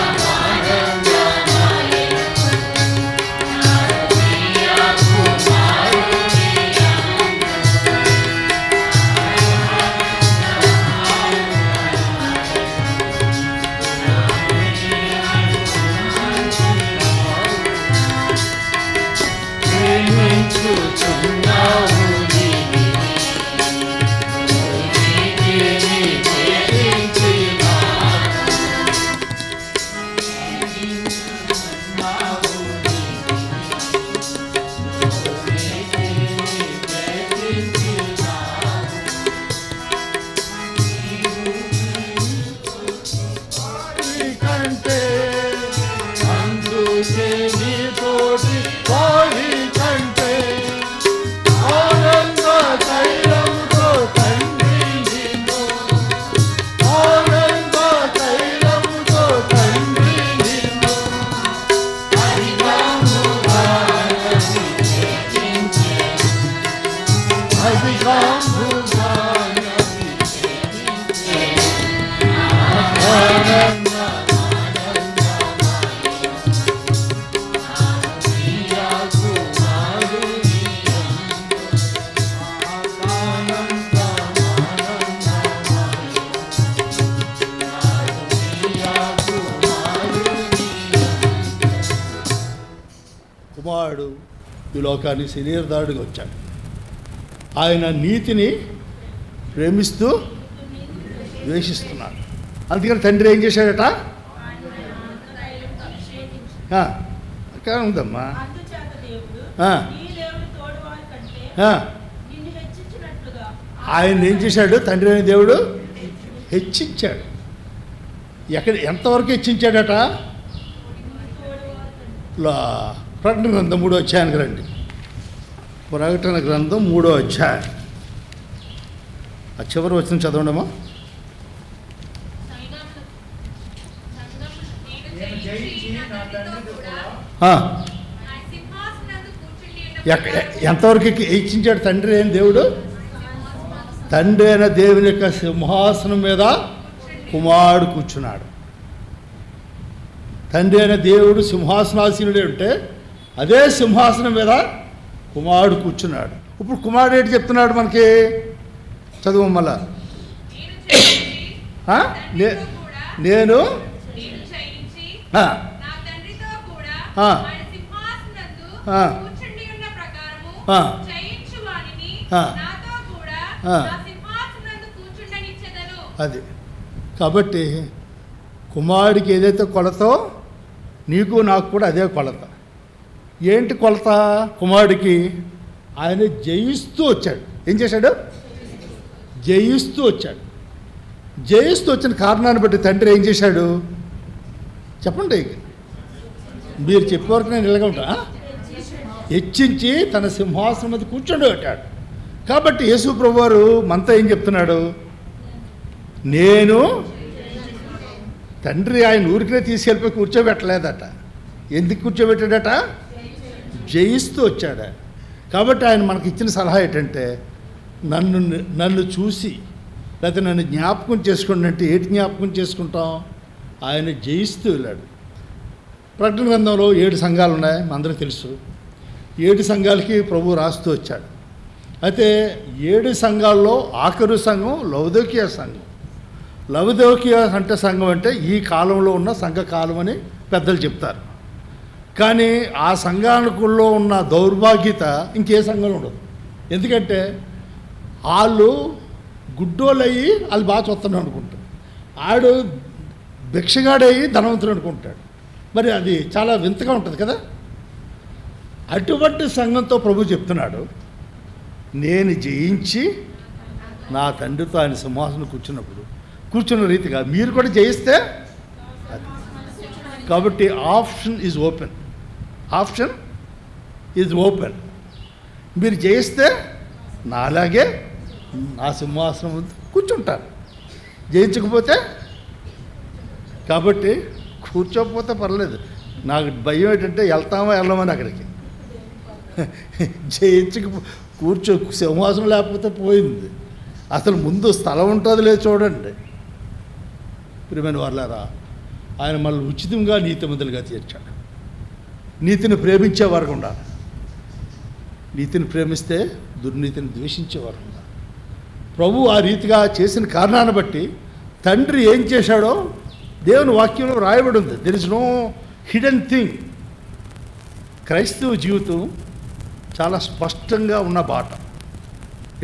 కుమారుడు ఈ లోకానికి శరీరధారుడిగా వచ్చాడు. ఆయన నీతిని ప్రేమిస్తూ ద్వేషిస్తున్నాడు. అందుకని తండ్రి ఏం చేశాడట? అక్కడ ఉందమ్మా. ఆయన ఏం చేశాడు? తండ్రి అయిన దేవుడు హెచ్చించాడు. ఎంతవరకు హెచ్చించాడట? ప్రకటన గ్రంథం 3వ అధ్యాయానికి రండి. ప్రకటన గ్రంథం 3వ అధ్యాయం ఆ చివరి వచనం చదవండమ్మా. ఎంతవరకు హెచ్చించాడు తండ్రి అయిన దేవుడు? తండ్రి అయిన దేవుని యొక్క సింహాసనం మీద కుమారుడు కూర్చున్నాడు. తండ్రి అయిన దేవుడు సింహాసనాసీనుడే ఉంటే అదే సింహాసనం మీద కుమారుడు కూర్చున్నాడు. ఇప్పుడు కుమారుడు ఏంటి చెప్తున్నాడు మనకి? చదువు మళ్ళా. నేను అది కాబట్టి కుమారుడికి ఏదైతే కొలతో నీకు నాకు కూడా అదే కొలత. ఏంటి కొలత? కుమారుడికి ఆయన జయిస్తూ వచ్చాడు. ఏం చేశాడు? జయిస్తూ వచ్చాడు. జయిస్తూ వచ్చిన కారణాన్ని బట్టి తండ్రి ఏం చేశాడు చెప్పండి. మీరు చెప్పే వరకు నేను ఇలాగ ఉంటా. హెచ్చించి తన సింహాసనం మీద కూర్చోబెట్టాడు. కాబట్టి యేసు ప్రభువారు మనతో ఏం చెప్తున్నాడు? నేను తండ్రి ఆయన ఊరికినే తీసుకెళ్ళిపోయి కూర్చోబెట్టలేదట. ఎందుకు కూర్చోబెట్టాడట? జయిస్తూ వచ్చాడు. కాబట్టి ఆయన మనకి ఇచ్చిన సలహా ఏంటంటే నన్ను చూసి లేకపోతే నన్ను జ్ఞాపకం చేసుకోండి అంటే ఏంటి జ్ఞాపకం చేసుకుంటాం? ఆయన జయిస్తూ వెళ్ళాడు. ప్రకటన గ్రంథంలో 7 సంఘాలు ఉన్నాయి, అందరికీ తెలుసు. 7 సంఘాలకి ప్రభు రాస్తూ వచ్చాడు. అయితే 7 సంఘాల్లో ఆఖరు సంఘం లవదోకియా సంఘం. లవదోకియా అంటే సంఘం అంటే ఈ కాలంలో ఉన్న సంఘ కాలం అని పెద్దలు చెప్తారు. కానీ ఆ సంఘానికుల్లో ఉన్న దౌర్భాగ్యత ఇంకే సంఘంలో ఉండదు. ఎందుకంటే వాళ్ళు గుడ్డోళ్ళు అయ్యి వాళ్ళు బాగా చూస్తున్నాడు అనుకుంటారు, ఆడు భిక్షగాడయ్యి ధనవంతుడు అనుకుంటాడు. మరి అది చాలా వింతగా ఉంటుంది కదా. అటువంటి సంఘంతో ప్రభు చెప్తున్నాడు, నేను జయించి నా తండ్రితో ఆయన సింహాసనం కూర్చున్న రీతిగా మీరు కూడా జయిస్తే అది. కాబట్టి ఆప్షన్ ఈజ్ ఓపెన్. మీరు జయిస్తే నాలాగే నా సింహాసనం ముందు కూర్చుంటారు. జయించకపోతే, కాబట్టి కూర్చోకపోతే పర్లేదు. నాకు భయం ఏంటంటే వెళ్ళమని అక్కడికి కూర్చో సింహాసనం లేకపోతే పోయింది. అసలు ముందు స్థలం ఉంటుంది లేదు చూడండి. ప్రియమైన వాళ్ళారా, ఆయన మనల్ని ఉచితంగా నీతిమంతులుగా తీర్చాడు. నీతిని ప్రేమించేవారు ఉండాలి. నీతిని ప్రేమిస్తే దుర్నీతిని ద్వేషించేవారు ఉండాలి. ప్రభు ఆ రీతిగా చేసిన కారణాన్ని బట్టి తండ్రి ఏం చేశాడో దేవుని వాక్యంలో రాయబడి ఉంది. There is no hidden thing. క్రైస్తవ జీవితం చాలా స్పష్టంగా ఉన్న బాట.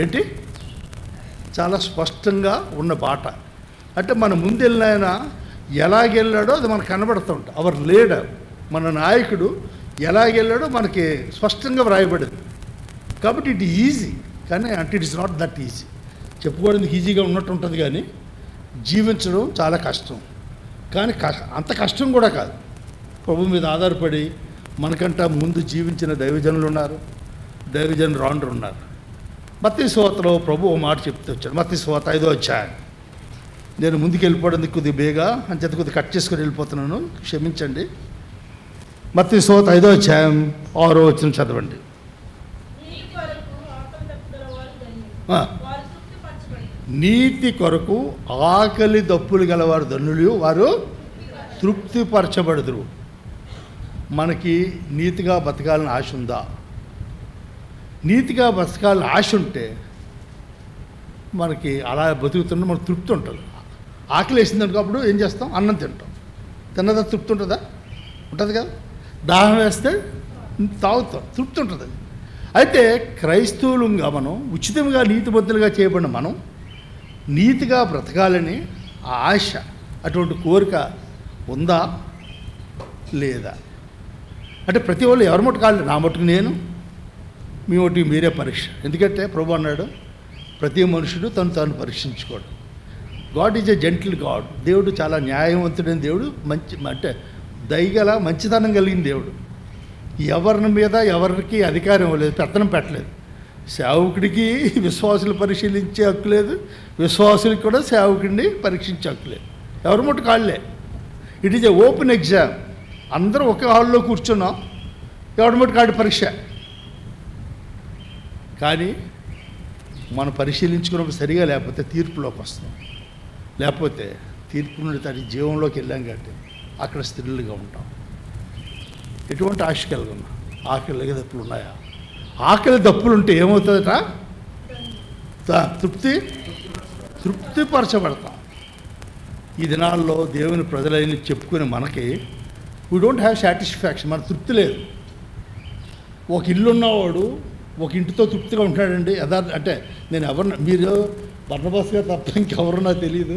ఏంటి? చాలా స్పష్టంగా ఉన్న బాట. అంటే మన ముందెళ్ళిన ఆయన ఎలాగెళ్ళాడో అది మనకు కనబడుతుంట. అవర్ లీడర్, మన నాయకుడు ఎలాగెళ్ళాడో మనకి స్పష్టంగా వ్రాయబడింది. కాబట్టి ఇట్ ఈజీ, కానీ అంటే it is not that easy. చెప్పుకోవడానికి ఈజీగా ఉన్నట్టు ఉంటుంది, కానీ జీవించడం చాలా కష్టం. కానీ అంత కష్టం కూడా కాదు. ప్రభు మీద ఆధారపడి మనకంటా ముందు జీవించిన దైవజనులు ఉన్నారు, దైవజనులు రాండ్రు ఉన్నారు. మత్తయి సువార్తలో ప్రభు ఓ మాట చెప్తూ వచ్చాడు. మత్తయి సువార్త 5వ అధ్యాయం. నేను ముందుకు వెళ్ళిపోవడానికి కొద్దిగా బేగా అంచేత కొద్దిగా కట్ చేసుకొని వెళ్ళిపోతున్నాను, క్షమించండి. మత్తయి సువార్త 5వ అధ్యాయం 6వ వచనం చదవండి. నీతి కొరకు ఆకలి దప్పులు గలవారు ధన్యులు, వారు తృప్తిపరచబడుదురు. మనకి నీతిగా బతకాలని ఆశ ఉందా? నీతిగా బతకాలని ఆశ ఉంటే మనకి అలా బతుకుతున్న మనకు తృప్తి ఉంటుంది. ఆకలి వేసిందనుకో అప్పుడు ఏం చేస్తాం? అన్నం తింటాం. తిన్నదా తృప్తి ఉంటుందా? ఉంటుంది కదా. దాహం వేస్తే తాగుతాం, తృప్తి ఉంటుంది. అయితే క్రైస్తవులుగా మనం ఉచితంగా నీతిబద్ధులుగా చేయబడిన మనం నీతిగా బ్రతకాలని ఆశ, అటువంటి కోరిక ఉందా లేదా? అంటే ప్రతి వాళ్ళు ఎవరి మట్టుకు కాలేదు, నా మట్టుకు నేను, మీ మట్టుకు మీరే పరీక్ష. ఎందుకంటే ప్రభు అన్నాడు, ప్రతి మనుషుడు తాను పరీక్షించుకోడు. God is a gentle God. దేవుడు చాలా న్యాయవంతుడైన దేవుడు, అంటే దయగల మంచితనం కలిగిన దేవుడు. ఎవరి మీద ఎవరికి అధికారం ఇవ్వలేదు, పెత్తనం పెట్టలేదు. సేవకుడికి విశ్వాసులు పరిశీలించే హక్కు లేదు, విశ్వాసులకి కూడా సేవకుడిని పరీక్షించే హక్కు లేదు. ఎవరి మట్టుకు కాళ్ళే. It is a open exam. అందరూ ఒక హాల్లో కూర్చున్నాం, ఎవరి మట్టుకు కాడి పరీక్ష. కానీ మనం పరిశీలించుకున్నప్పుడు సరిగా లేకపోతే తీర్పులోకి వస్తాం. లేకపోతే తీర్పు నుండి తన జీవంలోకి వెళ్ళాం కాబట్టి అక్కడ స్థిరులుగా ఉంటాం. ఎటువంటి ఆశ కలిగినా ఆకలి దప్పులు ఉన్నాయా? ఆకలి దప్పులు ఉంటే ఏమవుతుందట? తృప్తిపరచబడతాం. ఈ దినాల్లో దేవుని ప్రజలని చెప్పుకునే మనకి వీ డోంట్ హ్యావ్ సాటిస్ఫాక్షన్. మన తృప్తి లేదు. ఒక ఇల్లు ఉన్నవాడు ఒక ఇంటితో తృప్తిగా ఉంటాడండి. అంటే నేను మీరు బర్నబాస్ గారు తప్ప ఇంకెవరో నాకు తెలియదు.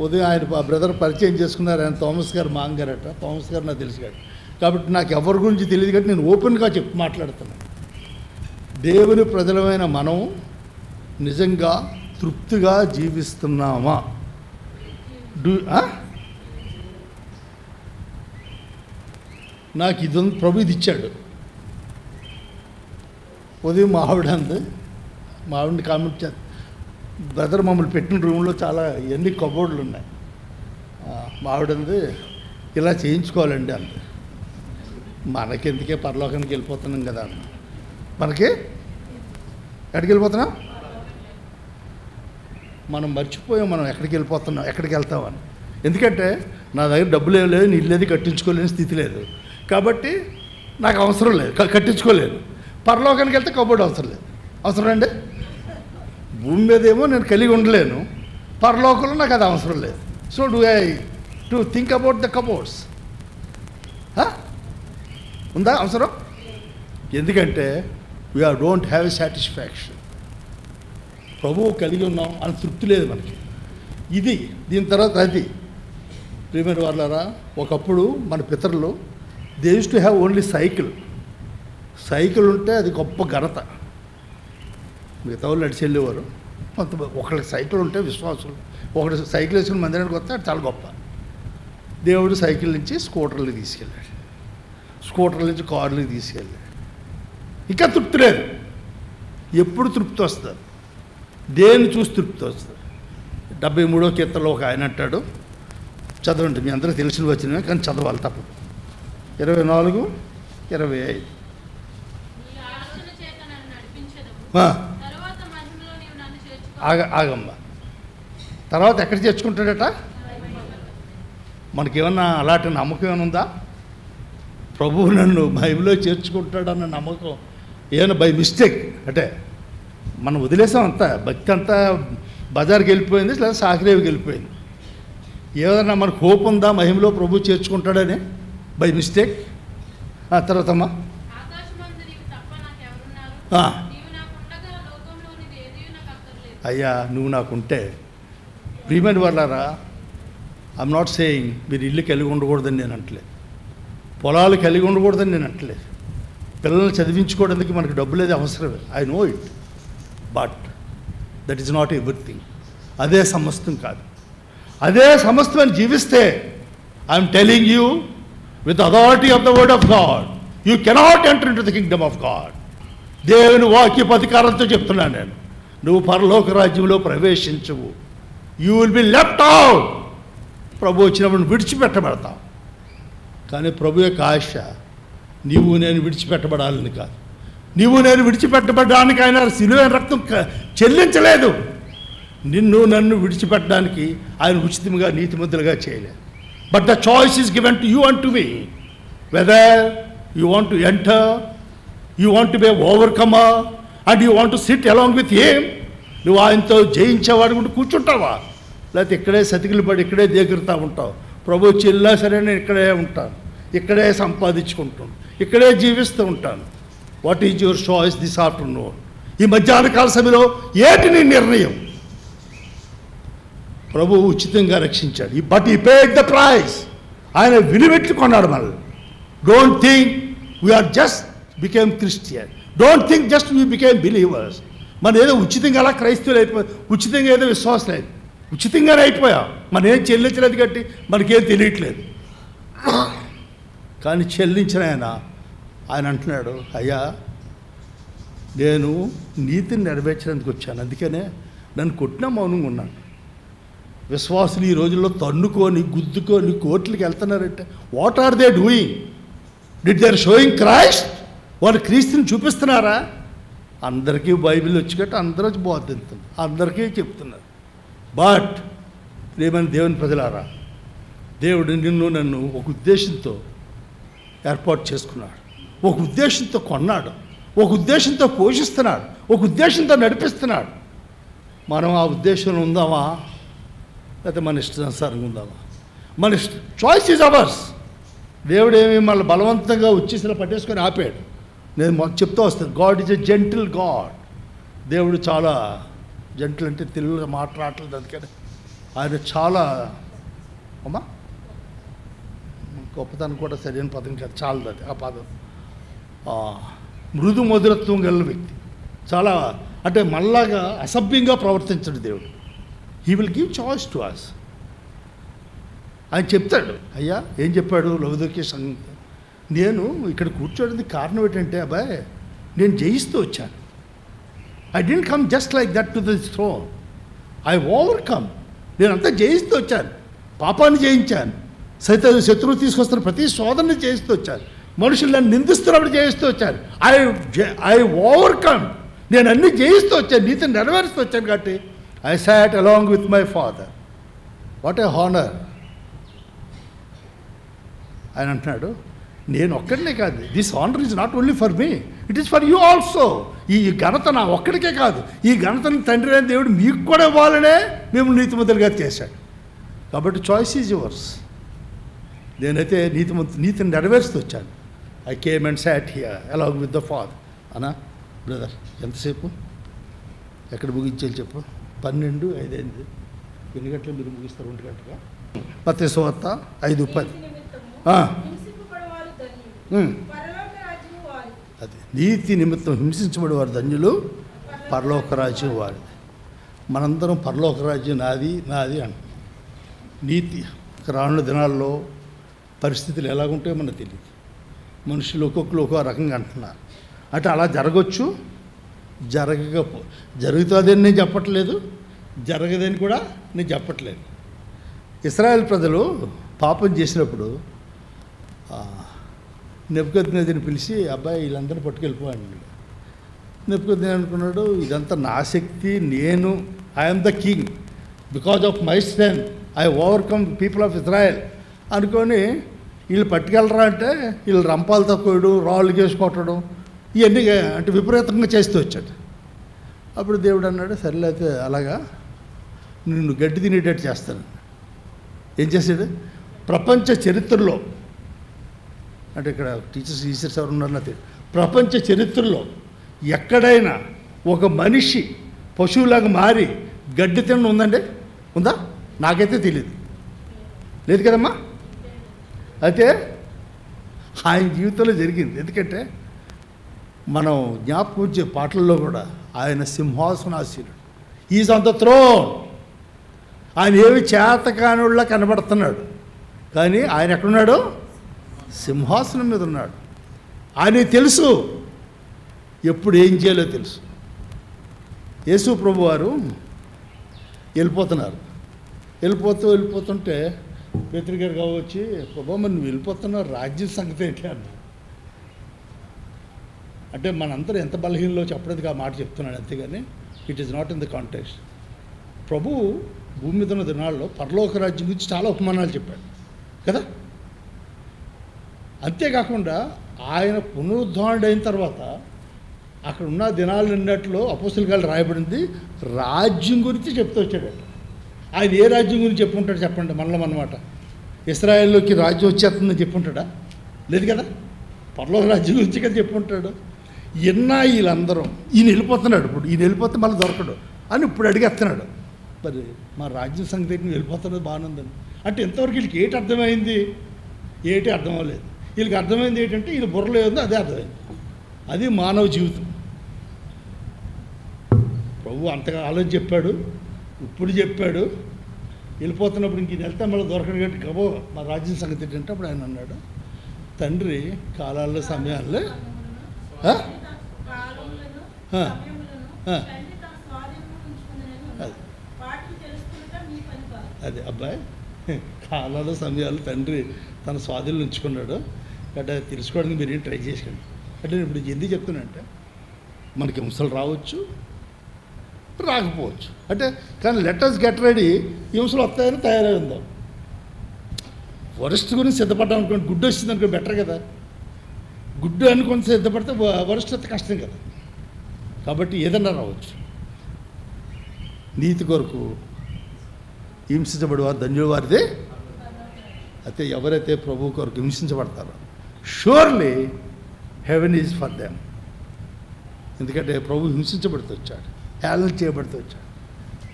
ఉదయం ఆయన బ్రదర్ పరిచయం చేసుకున్నారు, ఆయన థామస్ గారు మాంగారట. థామస్ గారు నాకు తెలుసు కాదు, కాబట్టి నాకు ఎవరి గురించి తెలియదు కాబట్టి నేను ఓపెన్గా మాట్లాడుతున్నాను. దేవుని ప్రజలమైన మనం నిజంగా తృప్తిగా జీవిస్తున్నామా? నాకు ఇది ప్రభు ఇది ఇచ్చాడు. ఉదయం మా ఆవిడని కామెంట్ చేస్తాను, బ్రదర్ మమ్మల్ని పెట్టిన రూమ్లో చాలా ఎన్ని కబోర్డులు ఉన్నాయి. మా ఆవిడంది ఇలా చేయించుకోవాలండి అంది. మనకెందుకే, పరలోకానికి వెళ్ళిపోతున్నాం కదా అన్న. మనకి ఎక్కడికి వెళ్ళిపోతున్నాం? మనం మర్చిపోయాం మనం ఎక్కడికి వెళ్ళిపోతున్నాం, ఎక్కడికి వెళ్తామని. ఎందుకంటే నా దగ్గర డబ్బులు ఏం లేదు, నీళ్ళు లేదు, కట్టించుకోలేని స్థితి లేదు, కాబట్టి నాకు అవసరం లేదు, కట్టించుకోలేదు. పరలోకానికి వెళ్తే కబోర్డ్ అవసరం లేదు. అవసరం అండి? భూమి మీద ఏమో నేను కలిగి ఉండలేను, పరలోకంలో నాకు అది అవసరం లేదు. So do I to think about the cupboards? ఉందా అవసరం? ఎందుకంటే we are don't have a satisfaction. ప్రభువు కలిగి ఉన్నాం అని తృప్తి లేదు మనకి. ఇది దీని తర్వాత అది. ప్రియమైన వాళ్ళారా, ఒకప్పుడు మన పితరులు they use to have only cycle ఉంటే అది గొప్ప ఘనత. మిగతా వాళ్ళు నడిచి వెళ్ళేవారు. ఒకళ్ళకి సైకిల్ ఉంటే విశ్వాసులు, ఒకటి సైకిల్ వేసుకుని మందిరానికి వస్తే అది చాలా గొప్ప. దేవుడు సైకిల్ నుంచి స్కూటర్లకి తీసుకెళ్ళాడు, స్కూటర్ల నుంచి కార్లకి తీసుకెళ్ళాడు. ఇంకా తృప్తి లేదు. ఎప్పుడు తృప్తి వస్తుంది? దేన్ని చూసి తృప్తి వస్తుంది? 73వ కీర్తనలో ఒక ఆయన అంటాడు, చదవండి, మీ అందరికీ తెలిసిన వచ్చినవే కానీ చదవాలి తప్పదు. 24:25. ఆగమ్మ. తర్వాత ఎక్కడ చేర్చుకుంటాడట? మనకేమన్నా అలాంటి నమ్మకం ఏమైనా ఉందా? ప్రభువు నన్ను బైబిల్లో చేర్చుకుంటాడన్న నమ్మకం ఏమైనా బై మిస్టేక్ అంటే మనం వదిలేసాం. అంతా భక్తి అంతా బజార్కి వెళ్ళిపోయింది, లేదా సాకిరేవికి వెళ్ళిపోయింది. ఏదన్నా మనకు హోప్ ఉందా మహిమలో ప్రభు చేర్చుకుంటాడని? By mistake. తర్వాతమ్మా, అయ్యా నువ్వు నాకుంటే. ప్రియమైన వాళ్ళారా, ఐఎమ్ నాట్ సేయింగ్ మీరు ఇల్లు కలిగి ఉండకూడదని నేను అంటలేదు, పొలాలు కలిగి ఉండకూడదని నేను అంటలేదు, పిల్లల్ని చదివించుకోవడానికి మనకు డబ్బులు అనేది అవసరమే. I know it, but that is not everything. అదే సమస్తం కాదు. అదే సమస్తమని జీవిస్తే I'm telling you with authority of the word of God, you cannot enter in to the kingdom of God. దేవుని వాక్యపు అధికారంతో చెప్తున్నాను నేను, నువ్వు పరలోక రాజ్యంలో ప్రవేశించవు. You will be left out. ప్రభు వచ్చినప్పుడు విడిచిపెట్టబడతావు. కానీ ప్రభు యొక్క ఆశ నీవు నేను విడిచిపెట్టబడాలని కాదు. నీవు నేను విడిచిపెట్టబడడానికి ఆయన శిలువైన రక్తం చెల్లించలేదు. నిన్ను నన్ను విడిచిపెట్టడానికి ఆయన ఉచితంగా నీతిమంతులుగా చేయలేదు. But the choice is given to you and to me, whether you want to enter, you want to be overcomer and you want to SIT along with him. నువ్వు ఆయనతో జయించేవాడు కూడా కూర్చుంటావా, లేకపోతే ఇక్కడే సతికిలు పడి ఇక్కడే దగ్గరుతూ ఉంటావు. ప్రభు చెల్లా సరే నేను ఇక్కడే ఉంటాను, ఇక్కడే సంపాదించుకుంటాను, ఇక్కడే జీవిస్తూ ఉంటాను. What is your choice this afternoon? ఈ మధ్యాహ్న కాల సమయంలో ఏంటి నీ నిర్ణయం? ప్రభు ఉచితంగా రక్షించాడు, బట్ ఈ పేడ్ ద ప్రైస్. ఆయన విలువెట్లు కొన్నాడు మనల్ని. Don't think we are just became Christian, don't think just we became believers. మనం ఏదో ఉచితంగా అలా క్రైస్తవులు అయిపోయి, ఉచితంగా ఏదో విశ్వాసం లేదు, ఉచితంగానే అయిపోయాం. మనం ఏం చెల్లించలేదు కట్టి మనకేం తెలియట్లేదు. కానీ చెల్లించిన ఆయన అంటున్నాడు, అయ్యా నేను నీతిని నెరవేర్చడానికి వచ్చాను, అందుకనే నన్ను కొట్టిన మౌనంగా ఉన్నాను. విశ్వాసులు ఈ రోజుల్లో తన్నుకొని గుద్దుకొని కోర్టులకు వెళ్తున్నారంటే what are they doing? Did they are showing Christ? వాళ్ళు క్రీస్తుని చూపిస్తున్నారా? అందరికీ బైబిల్ వచ్చినట్టు అందరూ బోధిస్తుంది, అందరికీ చెప్తున్నారు. బట్ ప్రియమైన దేవుని ప్రజలారా, దేవుడు నిన్ను నన్ను ఒక ఉద్దేశంతో ఏర్పాటు చేసుకున్నాడు, ఒక ఉద్దేశంతో కొన్నాడు, ఒక ఉద్దేశంతో పోషిస్తున్నాడు, ఒక ఉద్దేశంతో నడిపిస్తున్నాడు. మనం ఆ ఉద్దేశంలో ఉందామా, లేకపోతే మన ఇష్టానుసారంగా ఉందామా? మన చాయిస్ ఈజ్ అవర్స్. దేవుడు ఏమి మళ్ళీ బలవంతంగా ఉచ్చేసిలా పట్టేసుకొని ఆపాడు. నేను చెప్తూ వస్తాను, God is a gentle God. దేవుడు చాలా జెంటిల్ అంటే తెలుగులో మాట్లాడలేదు, అందుకని ఆయన చాలా అమ్మా గొప్పతనం కూడా సరైన పదం కాదు, చాలదు అది ఆ పదం. మృదు మధురత్వం గల వ్యక్తి, చాలా అంటే మళ్ళాగా అసభ్యంగా ప్రవర్తించడు దేవుడు. He will give choice to us. ఆయన చెప్తాడు, అయ్యా ఏం చెప్పాడు లౌదోక్య సంఘం, నేను ఇక్కడ కూర్చోడానికి కారణం ఏంటంటే, అబ్బాయి నేను జయిస్తూ వచ్చాను. I didn't come just like that to this throne, I overcome. నేనంతా జయిస్తూ వచ్చాను, పాపాన్ని జయించాను, శత్రువు తీసుకొస్తున్న ప్రతి శోధనని జయిస్తూ వచ్చాను, మనుషులు నన్ను నిందిస్తున్నప్పుడు జయిస్తూ వచ్చాను. ఐ ఓవర్కమ్ నేను అన్నీ జయిస్తూ వచ్చాను, నీతిని నెరవేరుస్తూ వచ్చాను కాబట్టి I sat along with my father. What a honour. ఆయన అంటున్నాడు, నేను ఒక్కడినే కాదు, this honour is not only for me, it is for you also. ఈ ఘనత నా ఒక్కడికే కాదు, ఈ ఘనతను తండ్రి అయిన దేవుడు మీకు కూడా ఇవ్వాలనే మేము నీతిమంతులుగా చేశాడు. కాబట్టి చాయిస్ ఈజ్ యువర్స్. నేనైతే నీతిని నెరవేరుస్తూ వచ్చాను. I came and sat here along with the father. అన్నా బ్రదర్ ఎంతసేపు ఎక్కడ ముగించాలి చెప్పు? 12:05 అయింది. ఎన్ని గంటలు మీరు ముగిస్తారు? 2 గంటలుగా. మత్తయి సువార్త 5:10. అది నీతి నిమిత్తం హింసించబడేవారు ధన్యులు, పరలోక రాజ్యం వారిది. మనందరం పరలోక రాజ్యం నాది నాది అంటున్నాం. నీతి రానున్న దినాల్లో పరిస్థితులు ఎలాగుంటాయో మనకు తెలియదు. మనుషులు ఒక్కొక్కరు ఒక్కో రకంగా అంటున్నారు. అంటే అలా జరగచ్చు, జరుగుతుందని నేను చెప్పట్లేదు, జరగదని కూడా నేను చెప్పట్లేదు. ఇశ్రాయేల్ ప్రజలు పాపం చేసినప్పుడు నెబుకద్నెజరుని పిలిచి, అబ్బాయి వీళ్ళందరూ పట్టుకెళ్ళిపోయాడు. నెబుకద్నెజరు అనుకున్నాడు, ఇదంతా నా శక్తి, నేను I'm the king, because of my strength I overcome people of Israel అనుకొని వీళ్ళు పట్టుకెళ్ళరా అంటే వీళ్ళు రంపాలతో కోయడం, రాళ్ళు కేసి కొట్టడం, ఇవన్నీ అంటే విపరీతంగా చేస్తూ వచ్చాడు. అప్పుడు దేవుడు అన్నాడు, సరేలే అయితే అలాగా నిన్ను గడ్డి తినేటట్టు చేస్తాను. ఏం చేశాడు? ప్రపంచ చరిత్రలో, అంటే ఇక్కడ టీచర్స్ ఎవరు ఉన్నారు నాకు తెలియదు, ప్రపంచ చరిత్రలో ఎక్కడైనా ఒక మనిషి పశువులాగా మారి గడ్డి తినడం ఉందండి? ఉందా? నాకైతే తెలియదు. లేదు కదమ్మా. అయితే ఆయన జీవితంలో జరిగింది. ఎందుకంటే మనం జ్ఞాపకం వచ్చే పాటల్లో కూడా ఆయన సింహాసనాసీనుడు, ఈజ్ ఆన్ ద థ్రోన్. ఆయన ఏమి చేతకానుళ్ళ కనబడుతున్నాడు, కానీ ఆయన ఎక్కడున్నాడు? సింహాసనం మీద ఉన్నాడు. ఆయనకి తెలుసు ఎప్పుడు ఏం చేయాలో తెలుసు. యేసు ప్రభు వారు వెళ్ళిపోతున్నారు. వెళ్ళిపోతుంటే పేతురు గారు కావచ్చి, ప్రభు మరి నువ్వు వెళ్ళిపోతున్నావు, రాజ్యం సంగతి ఏంటి అన్నారు. అంటే మనందరూ ఎంత బలహీనలో చెప్పడానికి ఆ మాట చెప్తున్నాడు, అంతేగాని it is not in the context. ప్రభు భూమి మీద ఉన్న దినాల్లో పరలోక రాజ్యం గురించి చాలా ఉపమానాలు చెప్పాడు కదా. అంతేకాకుండా ఆయన పునరుద్ధరణ అయిన తర్వాత అక్కడ ఉన్న దినాలు నిన్నట్లో అపోస్తలుల కార్యాలు రాయబడింది రాజ్యం గురించి చెప్తూ వచ్చాడట. ఆయన ఏ రాజ్యం గురించి చెప్పుకుంటాడు చెప్పండి? మనలో అన్నమాట ఇశ్రాయేల్లోకి రాజ్యం వచ్చేస్తుందని చెప్పుకుంటాడా? లేదు కదా. పరలోక రాజ్యం గురించి కదా చెప్పుకుంటాడు. ఎన్నా వీళ్ళందరం ఈయన వెళ్ళిపోతున్నాడు. ఇప్పుడు ఈయన వెళ్ళిపోతే మళ్ళీ దొరకడు అని ఇప్పుడు అడిగేస్తున్నాడు. మరి మా రాజ్యం సంగతి నువ్వు వెళ్ళిపోతున్నది బాగుందని అంటే ఎంతవరకు వీళ్ళకి ఏంటి అర్థమైంది? ఏటి అర్థం అవ్వలేదు. వీళ్ళకి అర్థమైంది ఏంటంటే వీళ్ళు బుర్రలో ఏదో అదే అర్థమైంది. అది మానవ జీవితం. ప్రభు అంతగా ఆలోచన చెప్పాడు, ఇప్పుడు చెప్పాడు. వెళ్ళిపోతున్నప్పుడు ఇంక వెళ్తే మళ్ళీ దొరకడు కాబట్టి గబో మా రాజ్యం సంగతి ఏంటంటే అప్పుడు ఆయన అన్నాడు, తండ్రి కాలాల్లో సమయాల్లో అది అబ్బాయి కాలాల సమయాలు తండ్రి తన స్వాధీనంలో ఉంచుకున్నాడు అంటే తెలుసుకోవడానికి మీరు ఏం ట్రై చేసేయండి. అంటే నేను ఇప్పుడు ఎందుకు చెప్తున్నానంటే మనకి హింసలు రావచ్చు, రాకపోవచ్చు. అంటే కానీ లెటర్స్ గెట్ రెడీ, హింసలు వస్తాయని తయారై ఉందాం. వరస్ట్ గురించి సిద్ధపడ్డాం అనుకోండి, గుడ్డు వచ్చింది అనుకో బెటర్ కదా. గుడ్డు అనుకొని సిద్ధపడితే వరస్ట్ అయితే కష్టం కదా. కాబట్టి ఏదన్నా రావచ్చు. నీతి కొరకు హింసించబడేవారు ధన్యుల వారిదే. అయితే ఎవరైతే ప్రభు కొరకు హింసించబడతారో surely heaven is for them. ఎందుకంటే ప్రభు హింసించబడుతూ వచ్చాడు, హేళన చేయబడుతూ వచ్చాడు,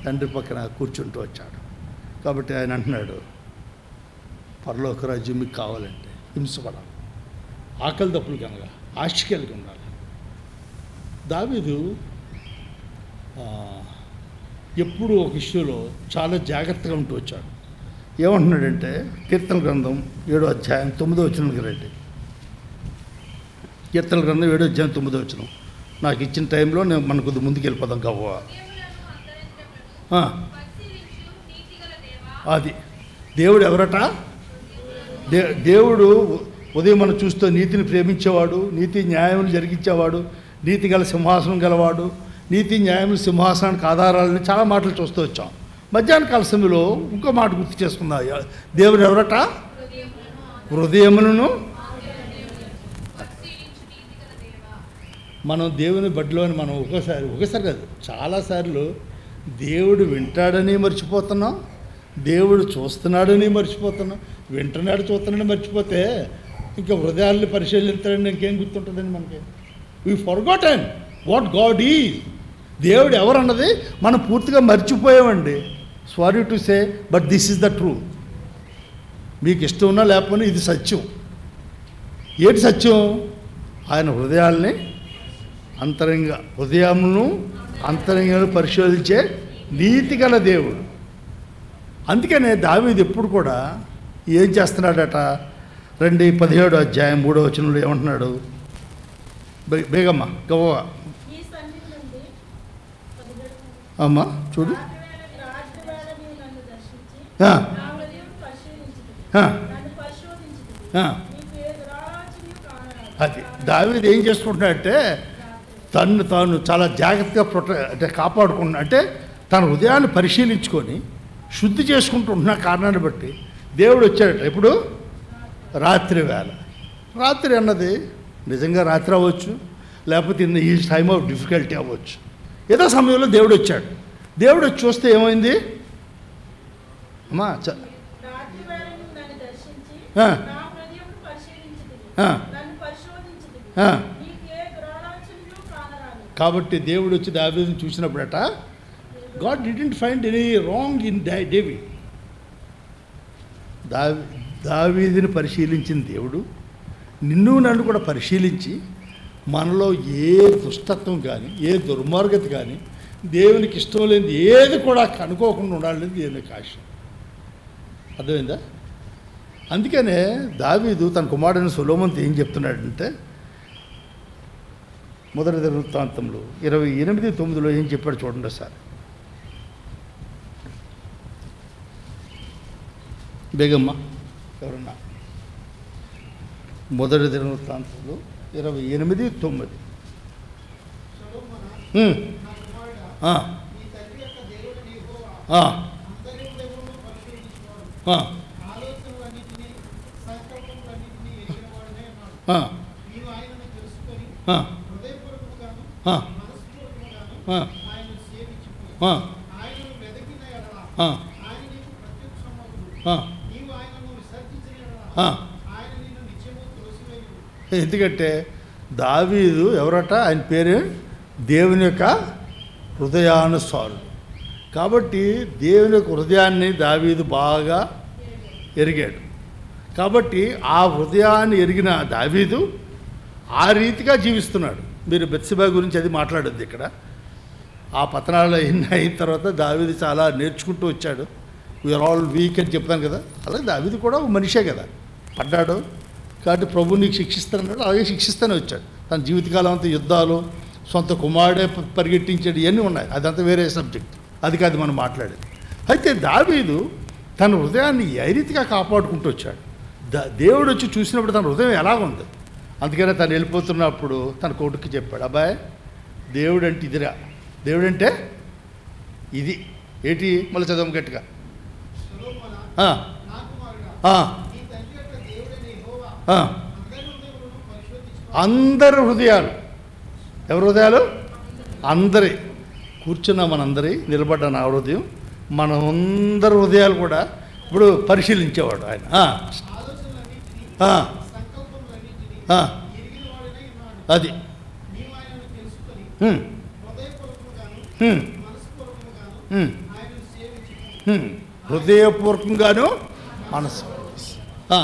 తండ్రి పక్కన కూర్చుంటూ వచ్చాడు. కాబట్టి ఆయన అంటున్నాడు, పరలోక రాజ్యం మీకు కావాలంటే హింసపడాలి, ఆకలి దప్పులు కనుక ఆశ కలిగి ఉండాలి. దావీదు ఎప్పుడు ఒక విషయంలో చాలా జాగ్రత్తగా ఉంటూ వచ్చాడు. ఏమంటున్నాడంటే కీర్తన గ్రంథం 7వ అధ్యాయం 9వ వచనానికి రండి. కీర్తన గ్రంథం 7వ అధ్యాయం 9వ వచనం. నాకు ఇచ్చిన టైంలో నేను మన కొద్ది ముందుకు వెళ్ళిపోదాం కావా. అది దేవుడు ఎవరట? దేవుడు ఉదయం మనం చూస్తూ నీతిని ప్రేమించేవాడు, నీతి న్యాయములు జరిగించేవాడు, నీతిగల సింహాసనం గలవాడు, నీతి న్యాయం సింహాసనానికి ఆధారాలని చాలా మాటలు చూస్తూ వచ్చాం. మధ్యాహ్న కాల సమయంలో ఇంకో మాట గుర్తు చేసుకుందా. దేవుడు ఎవరట? హృదయములను. మనం దేవుని బడిలోని మనం ఒకసారి కాదు చాలాసార్లు దేవుడు వింటాడని మర్చిపోతున్నాం, దేవుడు చూస్తున్నాడని మర్చిపోతున్నాం. వింటున్నాడు చూస్తున్నాడని మర్చిపోతే ఇంకా హృదయాల్ని పరిశీలించాలని ఇంకేం గుర్తుంటుందండి మనకి? We forgotten what God is. దేవుడు ఎవరన్నది మనం పూర్తిగా మర్చిపోయామండి. Sorry to say, but this is the truth. మీకు ఇష్టం ఉన్నా లేకపోయినా ఇది సత్యం. ఏంటి సత్యం? ఆయన హృదయాల్ని హృదయమును అంతరంగాలను పరిశోధించే నీతిగల దేవుడు. అందుకనే దావీదు ఎప్పుడు కూడా ఏం చేస్తున్నాడట? 17వ అధ్యాయం 3వ వచనంలో ఏమంటున్నాడు? బేగమ్మ గవ్వ ఈ సన్నిధి నుండి 17 అమ్మ చూడు. రాత్రివేళ నీవు నన్ను దర్శించి ఆ, నా హృదయం పరిశీలించుదువు. ఆ, నన్ను పరిశోధించుదువు. ఆ. నీకు ఏ దురాలోచనయు కానరాదు. అది దావీదు ఏం చేసుకుంటున్నాడంటే తను తాను చాలా జాగ్రత్తగా అంటే కాపాడుకుంటున్నా, అంటే తన హృదయాన్ని పరిశీలించుకొని శుద్ధి చేసుకుంటున్న కారణాన్ని బట్టి దేవుడు వచ్చాడట. ఇప్పుడు రాత్రి వేళ. రాత్రి అన్నది నిజంగా రాత్రి అవ్వచ్చు, లేకపోతే ఇన్ ఈ టైమ్ ఆఫ్ డిఫికల్టీ అవ్వచ్చు. ఏదో సమయంలో దేవుడు వచ్చాడు. దేవుడు వచ్చి చూస్తే ఏమైంది అమ్మా? రాత్రివేళ నీవు నన్ను దర్శించి ఆ. నా హృదయమును పరిశీలించుదువు. ఆ. నన్ను పరిశోధించుదువు. ఆ. నీకు ఏ దురాలోచనయు కానరాదు. కాబట్టి దేవుడు వచ్చి దావీదుని చూసినప్పుడట God didn't find any wrong in David. దావీదుని పరిశీలించిన దేవుడు నిన్ను నన్ను కూడా పరిశీలించి మనలో ఏ దుష్టత్వం కానీ ఏ దుర్మార్గత కానీ దేవునికి ఇష్టం లేనిది ఏది కూడా కనుక్కోకుండా ఉండాలని దేవునికి ఆశ. అర్థమైందా? అందుకనే దావీదు తన కుమారుడైన సొలొమోనుతో ఏం చెప్తున్నాడంటే మొదటి వృత్తాంతంలో 28:9 ఏం చెప్పాడు చూడండి సార్. బేగమ్మ ఎవరన్నా మొదటి వృత్తాంతంలో 28:9. సొలొమోనా, నా కుమారుడా, ఆ, నీ తండ్రి యొక్క దేవుడైన యెహోవా ఆ, అందరి హృదయములను పరిశోధించువాడు, ఆ, ఆలోచనలన్నిటినీ సంకల్పములన్నిటినీ ఎరిగినవాడనే ఉన్నాడు. ఆ, నీవు ఆయనను తెలుసుకొని ఆ, హృదయపూర్వకముగాను ఆ, మనస్పూర్వకముగాను ఆ, ఆయనను సేవించుకుని ఆ, ఆయనను వెదకిన ఎడల ఆ, ఆయన నీకు ప్రత్యక్షమగును. ఆ, నీవు ఆయనను విసర్జించిన ఎడల ఆ. ఆయన నిన్ను నిత్యము త్రోసివేయును. ఎందుకంటే దావీదు ఎవరట? ఆయన పేరు దేవుని యొక్క హృదయానుసారుడు. కాబట్టి దేవుని యొక్క హృదయాన్ని దావీదు బాగా ఎరిగాడు. కాబట్టి ఆ హృదయాన్ని ఎరిగిన దావీదు ఆ రీతిగా జీవిస్తున్నాడు. మీరు బెత్షెబా గురించి అది మాట్లాడొద్దు ఇక్కడ. ఆ పతనాలు అయిన తర్వాత దావీదు చాలా నేర్చుకుంటూ వచ్చాడు. వీఆర్ ఆల్ వీక్ అని చెప్పాను కదా, అలాగే దావీదు కూడా ఒక మనిషే కదా, పడ్డాడు. కాబట్టి ప్రభు నీకు శిక్షిస్తానన్నాడు, అలాగే శిక్షిస్తూనే వచ్చాడు. తన జీవితకాలం అంతా యుద్ధాలు, సొంత కుమారుడే పరిగెట్టించాడు, ఇవన్నీ ఉన్నాయి. అదంతా వేరే సబ్జెక్ట్, అది కాదు మనం మాట్లాడేది. అయితే దావీదు తన హృదయాన్ని ఏ రీతిగా కాపాడుకుంటూ వచ్చాడు. దేవుడు వచ్చి చూసినప్పుడు తన హృదయం ఎలాగుంది. అందుకనే తను వెళ్ళిపోతున్నప్పుడు తన కొడుకు చెప్పాడు, అబ్బాయి దేవుడు అంటే ఇదిరా, దేవుడు అంటే ఇది ఏంటి? మళ్ళీ చదవం గట్టిగా. సొలొమోనా, ఆ, నా కుమారుడా, ఆ, నీ తండ్రి యొక్క దేవుడైన యెహోవా ఆ. అందరి హృదయములను పరిశోధించువాడు. అందరి హృదయాలు. ఎవరి హృదయాలు? అందరి. కూర్చున్న మనందరి, నిలబడ్డ నా హృదయం, మన అందరి హృదయాలు కూడా ఇప్పుడు పరిశీలించేవాడు ఆయన. ఆలోచనలన్నిటినీ ఆ, సంకల్పములన్నిటినీ ఆ, ఎరిగినవాడనే ఉన్నాడు. అది. నీవు ఆయనను తెలుసుకొని హ్మ్, హృదయపూర్వకముగాను హ్మ్, మనస్పూర్వకముగాను హ్మ్, ఆయనను సేవించుకుని హ్మ్. హృదయపూర్వకంగాను మనసు. ఆ,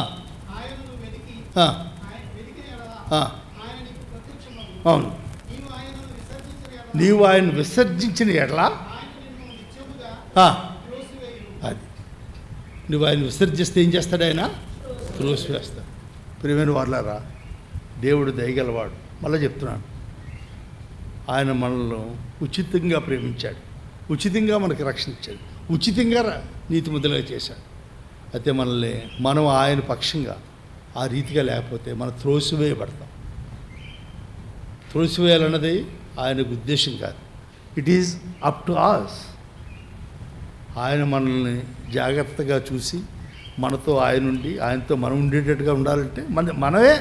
ఆయనను వెతికి ఆ, ఆయన వెతికిన ఎడల ఆ, ఆయన నీకు ప్రత్యక్షమగును. అవును. నీవు ఆయనను విసర్జించిన ఎడల నీవు ఆయన విసర్జించిన ఎట్లా? ఆయన నిన్ను నిత్యముగా త్రోసివేయును. అది. నువ్వు ఆయన విసర్జిస్తే ఏం చేస్తాడు? ఆయన త్రోసివేస్తాడు. ప్రియమైన వాళ్ళారా, దేవుడు దయగలవాడు. మళ్ళీ చెప్తున్నాను, ఆయన మనల్ని ఉచితంగా ప్రేమించాడు, ఉచితంగా మనకి రక్షణ ఇచ్చాడు, ఉచితంగా నీతిమంతులుగా చేశాడు. అయితే మనల్ని మనం ఆయన పక్షంగా ఆ రీతిగా లేకపోతే మనం త్రోసివేయబడతాం. త్రోసివేయాలన్నది ఆయనకు ఉద్దేశం కాదు. It is up to us. ఆయన మనల్ని జాగ్రత్తగా చూసి మనతో ఆయన ఉండి ఆయనతో మనం ఉండేటట్టుగా ఉండాలంటే మనమే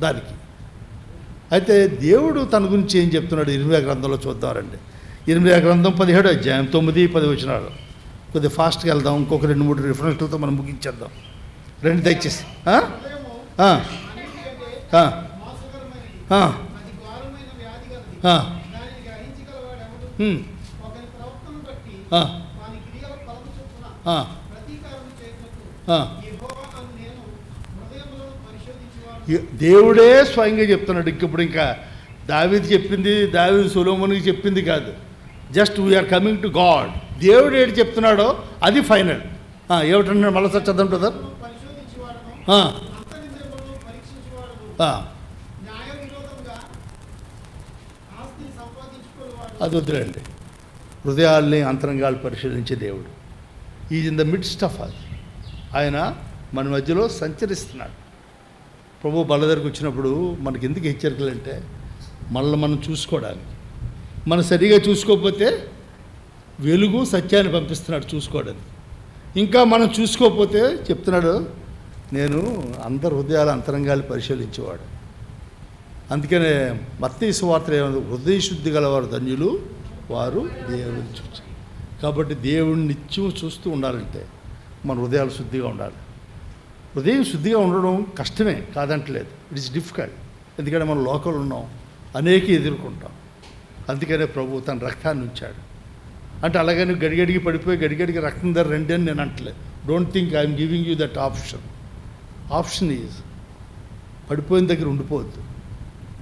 దానికి. అయితే దేవుడు తన గురించి ఏం చెప్తున్నాడు ఇర్మియా గ్రంథంలో చూద్దామండి. ఇర్మియా గ్రంథం 17వ అధ్యాయం 9-10 వచనాలు. కొద్దిగా ఫాస్ట్గా వెళ్దాం, ఇంకొక 2-3 రిఫరెన్స్లతో మనం ముగించేద్దాం. రెండు దయచేసి. దేవుడే స్వయంగా చెప్తున్నాడు. ఇంకప్పుడు ఇంకా దావీదు చెప్పింది, దావీదు సొలొమోనుకి చెప్పింది కాదు. Just we are coming to God. దేవుడు ఏడు చెప్తున్నాడో అది ఫైనల్. ఏమిటన్నా మళ్ళీ సార్ చదవండి బ్రదర్. అది వద్దులేండి. హృదయాల్ని అంతరంగాలు పరిశీలించే దేవుడు. Is in the midst of us. ఆయన మన మధ్యలో సంచరిస్తున్నాడు. ప్రభు బల్ల దగ్గరికి వచ్చినప్పుడు మనకి ఎందుకు హెచ్చరికలు అంటే మళ్ళీ మనం చూసుకోవడానికి. మనం సరిగా చూసుకోకపోతే వెలుగు సత్యాన్ని పంపిస్తున్నాడు చూసుకోవడానికి. ఇంకా మనం చూసుకోకపోతే చెప్తున్నాడు, నేను అందరి హృదయాల అంతరంగాలు పరిశీలించేవాడు. అందుకనే మత్తయి సువార్త ఏమన్నా, హృదయ శుద్ధి గలవారు ధన్యులు, వారు దేవుని చూసి. కాబట్టి దేవుడిని నిత్యం చూస్తూ ఉండాలంటే మన హృదయాలు శుద్ధిగా ఉండాలి. హృదయం శుద్ధిగా ఉండడం కష్టమే కాదంటలేదు, ఇట్ ఈస్ డిఫికల్ట్. ఎందుకంటే మనం లోకంలో ఉన్నాం, అనేక ఎదుర్కొంటాం. అందుకనే ప్రభు తన రక్తాన్ని ఉంచాడు. అంటే అలాగని గడిగడికి పడిపోయి గడిగడికి రక్తం ధర రండి అని నేను అంటలేదు. Don't think I'm giving you that option. Option is పడిపోయిన దగ్గర ఉండిపోవద్దు,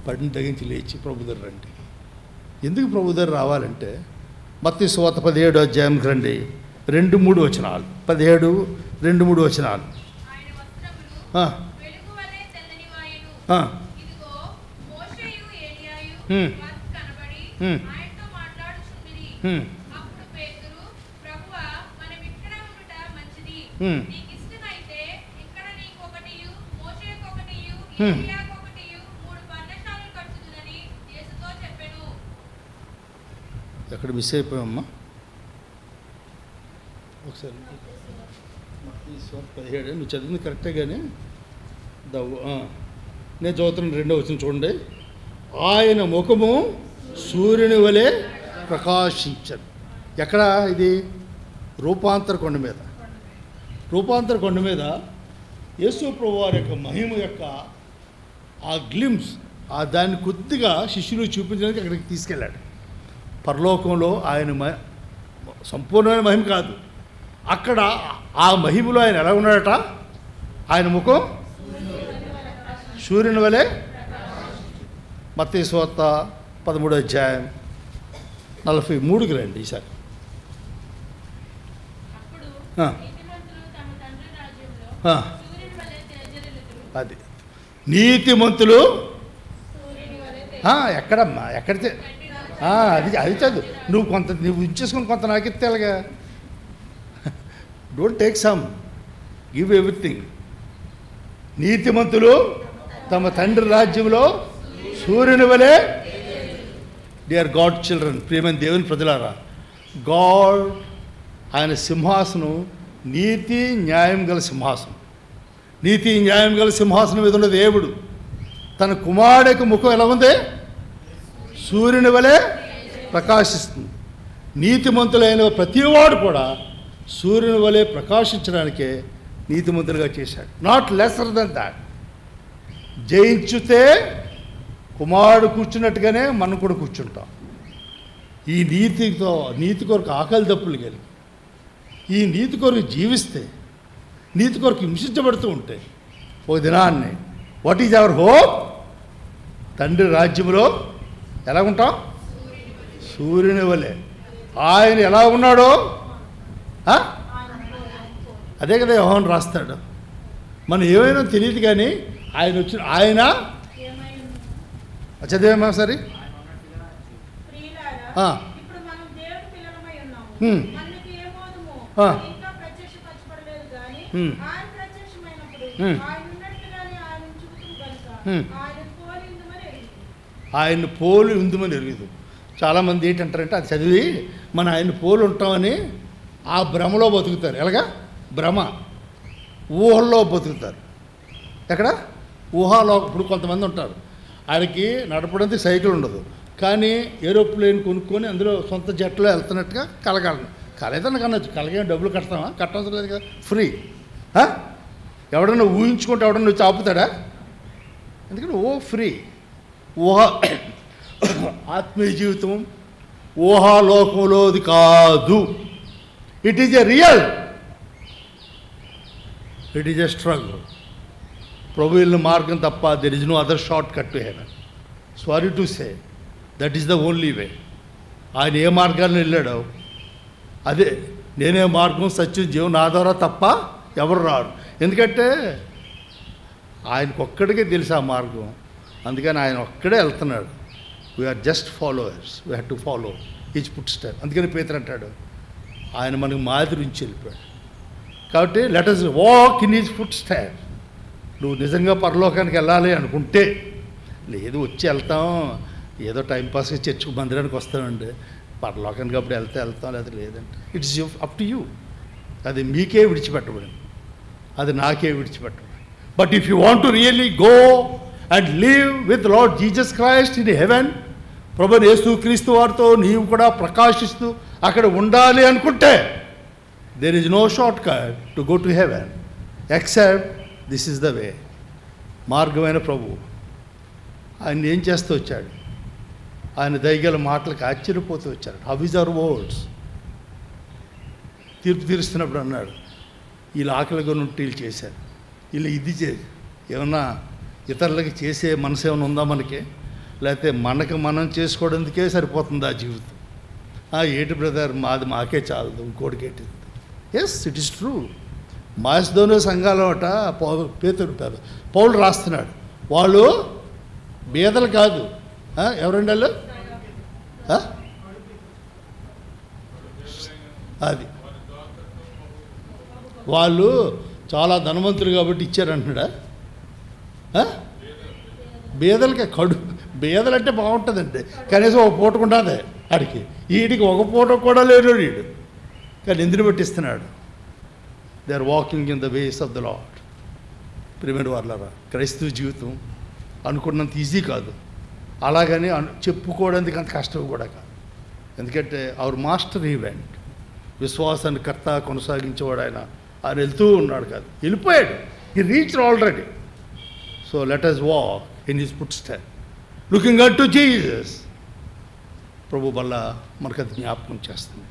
పడిన తగ్గించి లేచి ప్రభు దగ్గర రండి. ఎందుకు ప్రభు దగ్గర రావాలంటే మత్తయి సువార్త 17వ అధ్యాయంకి రండి, 2-3 వచనాలు. 17:2-3 వచనాలు. ఎక్కడ మిస్ అయిపోయామ్మా ఒకసారి. 17 నువ్వు చదివింది కరెక్టే కానీ నేను చదువుతున్న 2వ వచనం చూడండి. ఆయన ముఖము సూర్యుని వలె ప్రకాశించదు. ఎక్కడ ఇది? రూపాంతర కొండ మీద. రూపాంతర కొండ మీద యేసు ప్రభువు వారి యొక్క మహిమ యొక్క ఆ గ్లిమ్స్, ఆ దాన్ని కొద్దిగా శిష్యులు చూపించడానికి అక్కడికి తీసుకెళ్ళాడు. పరలోకంలో ఆయన సంపూర్ణమైన మహిమ కాదు, అక్కడ ఆ మహిమలో ఆయన ఎలా ఉన్నాడట? ఆయన ముఖం సూర్యుని వలె. మత్తయి సువార్త 13వ అధ్యాయం 43కి రండి ఈసారి. అది నీతిమంతులు ఎక్కడమ్మా ఎక్కడితే అది చదువు. నువ్వు ఇచ్చేసుకుని కొంత నాకు ఇస్తేలాగా. Don't take some, give everything. నీతిమంతులు తమ తండ్రి రాజ్యంలో సూర్యుని వలె. They are God children. ప్రియమైన దేవుని ప్రజలారా, గాడ్ ఆయన సింహాసనం నీతి న్యాయం గల సింహాసనం. నీతి న్యాయం గల సింహాసనం మీద ఉన్న దేవుడు తన కుమారుడికి ముఖం ఎలా ఉంది? సూర్యుని వలె ప్రకాశిస్తుంది. నీతిమంతులైన ప్రతివాడు కూడా సూర్యుని వలె ప్రకాశించడానికే నీతిమంతులుగా చేశాడు. Not lesser than that. జయించితే కుమారుడు కూర్చున్నట్టుగానే మనం కూడా కూర్చుంటాం. ఈ నీతి కొరకు ఆకలి దప్పులు కలిగి ఈ నీతి కొరకు జీవిస్తే, నీతి కొరకు హింసించబడుతూ ఉంటే ఓ దినాన్ని వాట్ ఈజ్ అవర్ హోప్? తండ్రి రాజ్యంలో ఎలా ఉంటాం? సూర్యుని వలె. ఆయన ఎలా ఉన్నాడో అదే కదా యోహాను రాస్తాడు. మనం ఏమైనా తెలియదు కానీ ఆయన చదివేమా సరే. ఆయన్ని పోలి ఉందమని ఎరుగుదు. చాలామంది ఏంటంటారంటే అది చదివి మన ఆయన్ని పోలి ఉంటామని ఆ భ్రమలో బతుకుతారు. ఎలాగా భ్రమ, ఊహల్లో బతుకుతారు. ఎక్కడ ఊహాలో. ఇప్పుడు కొంతమంది ఉంటారు, ఆయనకి నడపడానికి సైకిల్ ఉండదు, కానీ ఏరోప్లేన్ కొనుక్కొని అందులో సొంత జట్లో వెళ్తున్నట్టుగా కలగాలను. కలేదన్న కనొచ్చు, కలగే డబ్బులు కడతామా? కట్టవసరం లేదు కదా, ఫ్రీ. ఎవడన్నా ఊహించుకుంటే ఎవడన్నా వచ్చి ఆపుతాడా? ఎందుకంటే ఫ్రీ. ఊహ ఆత్మీయ జీవితం ఊహాలోకంలోది కాదు. It is a real, it is a struggle. ప్రభు వెళ్ళిన మార్గం తప్ప there is no other short cut to heaven. Sorry to say, that is the only way. ఆయన ఏ మార్గాన్ని వెళ్ళాడో అదే. నేనే మార్గం, సత్యం, జీవం, నా ద్వారా తప్ప ఎవరు రారు. ఎందుకంటే ఆయనకు ఒక్కడికే తెలుసు ఆ మార్గం, అందుకని ఆయన ఒక్కడే వెళ్తున్నాడు. We are just followers, we have to follow each footstep. అందుకని పేతురు అంటాడు, ఆయన మనకు మాదిరి నుంచి వెళ్ళిపోయాడు. కాబట్టి let us walk in his foot step. నువ్వు నిజంగా పరలోకానికి వెళ్ళాలి అనుకుంటే, లేదు వచ్చి వెళ్తాం ఏదో టైంపాస్గా చర్చకు మందిరానికి వస్తామండి, పరలోకానికి అప్పుడు వెళ్తాం, లేదా లేదంటే ఇట్స్ అప్ టు యూ. అది మీకే విడిచిపెట్టబడింది, అది నాకే విడిచిపెట్టబడింది. But if you want to really go and live with Lord Jesus Christ in heaven, ప్రభు యేసు క్రీస్తు వారితో నీవు కూడా ప్రకాశిస్తూ అక్కడ ఉండాలి అనుకుంటే, there is no short cut to go to heaven except this is the way. మార్గమైన ప్రభు ఆయన ఏం చేస్తూ వచ్చాడు? ఆయన దయగల మాటలకు ఆశ్చర్యపోతూ వచ్చాడు. How is our words? తీర్పు తీరుస్తున్నప్పుడు అన్నాడు, వీళ్ళు ఆకలిగా నుండి చేశారు, వీళ్ళు ఇది ఏమన్నా ఇతరులకి చేసే మనసు ఏమైనా ఉందా మనకి? లేకపోతే మనకు మనం చేసుకోవడానికే సరిపోతుంది ఆ జీవితం? ఏటి బ్రదర్, మాది మాకే చాలదు, ఇంకోటికి ఏంటి? Yes, it is true. మాసిదోనియ సంఘాలు అట పేతురు పౌలు రాస్తున్నాడు, వాళ్ళు బీదలు కాదు. ఎవరండి వాళ్ళు? అది వాళ్ళు చాలా ధనవంతులు కాబట్టి ఇచ్చారంటున్నాడా? బీదలకి బీదలంటే బాగుంటుందండి, కనీసం ఒక పూట ఉండదే ఆడికి. వీడికి ఒక పూట కూడా లేడు వీడు, కానీ ఎందుని పట్టిస్తున్నాడు? They are walking in the ways of the Lord. ప్రియమైన వాళ్ళారా, క్రైస్తవ జీవితం అనుకున్నంత ఈజీ కాదు, అలాగని చెప్పుకోవడానికి అంత కష్టం కూడా కాదు. ఎందుకంటే అవర్ మాస్టర్ ఈవెంట్, విశ్వాసాన్ని కర్త కొనసాగించేవాడు ఆయన వెళ్తూ ఉన్నాడు కాదు, వెళ్ళిపోయాడు. He reached already. So let us walk in his foot step looking up to Jesus. ప్రభు వల్ల మనకు అది జ్ఞాపకం చేస్తుంది.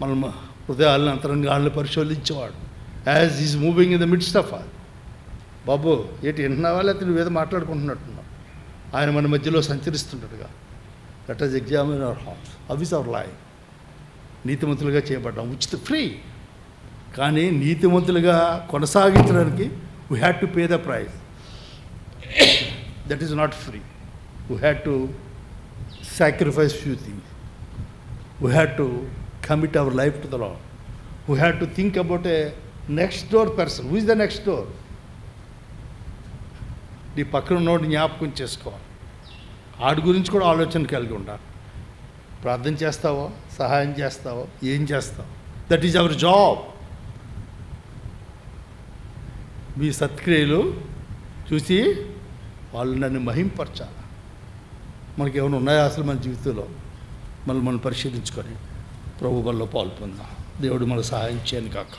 మనం హృదయాలను అంతరంగాలను పరిశోధించేవాడు as is moving in the midst of all. బాబు ఏంటి వింటున్నావా, లేకపోతే నువ్వేదో మాట్లాడుకుంటున్నట్టున్నావు? ఆయన మన మధ్యలో సంచరిస్తుంటాడుగా. Let us examine our hearts, how is our life. నీతిమంతులుగా చేయబడ్డాం, ఉచిత ఫ్రీ. కానీ నీతిమంతులుగా కొనసాగించడానికి we had to pay the price. That is not free. We had to sacrifice few things. We had to commit our life to the Lord. We had to think about a next door person. Who is the next door? నీ పక్కన ఉన్నోడిని జ్ఞాపకం చేసుకోవాలి. ఆడి గురించి కూడా ఆలోచన కలిగి ఉండాలి. ప్రార్థన చేస్తావో, సహాయం చేస్తావో, ఏం చేస్తావు? That is our job. మీ సత్క్రియలు చూసి వాళ్ళు నన్ను మహింపరచాలి. మనకి ఏమైనా ఉన్నాయా అసలు మన జీవితంలో? మనం పరిశీలించుకొని ప్రభు వల్ల పాల్పొందాం. దేవుడు మనకు సహాయం చేయను కాక.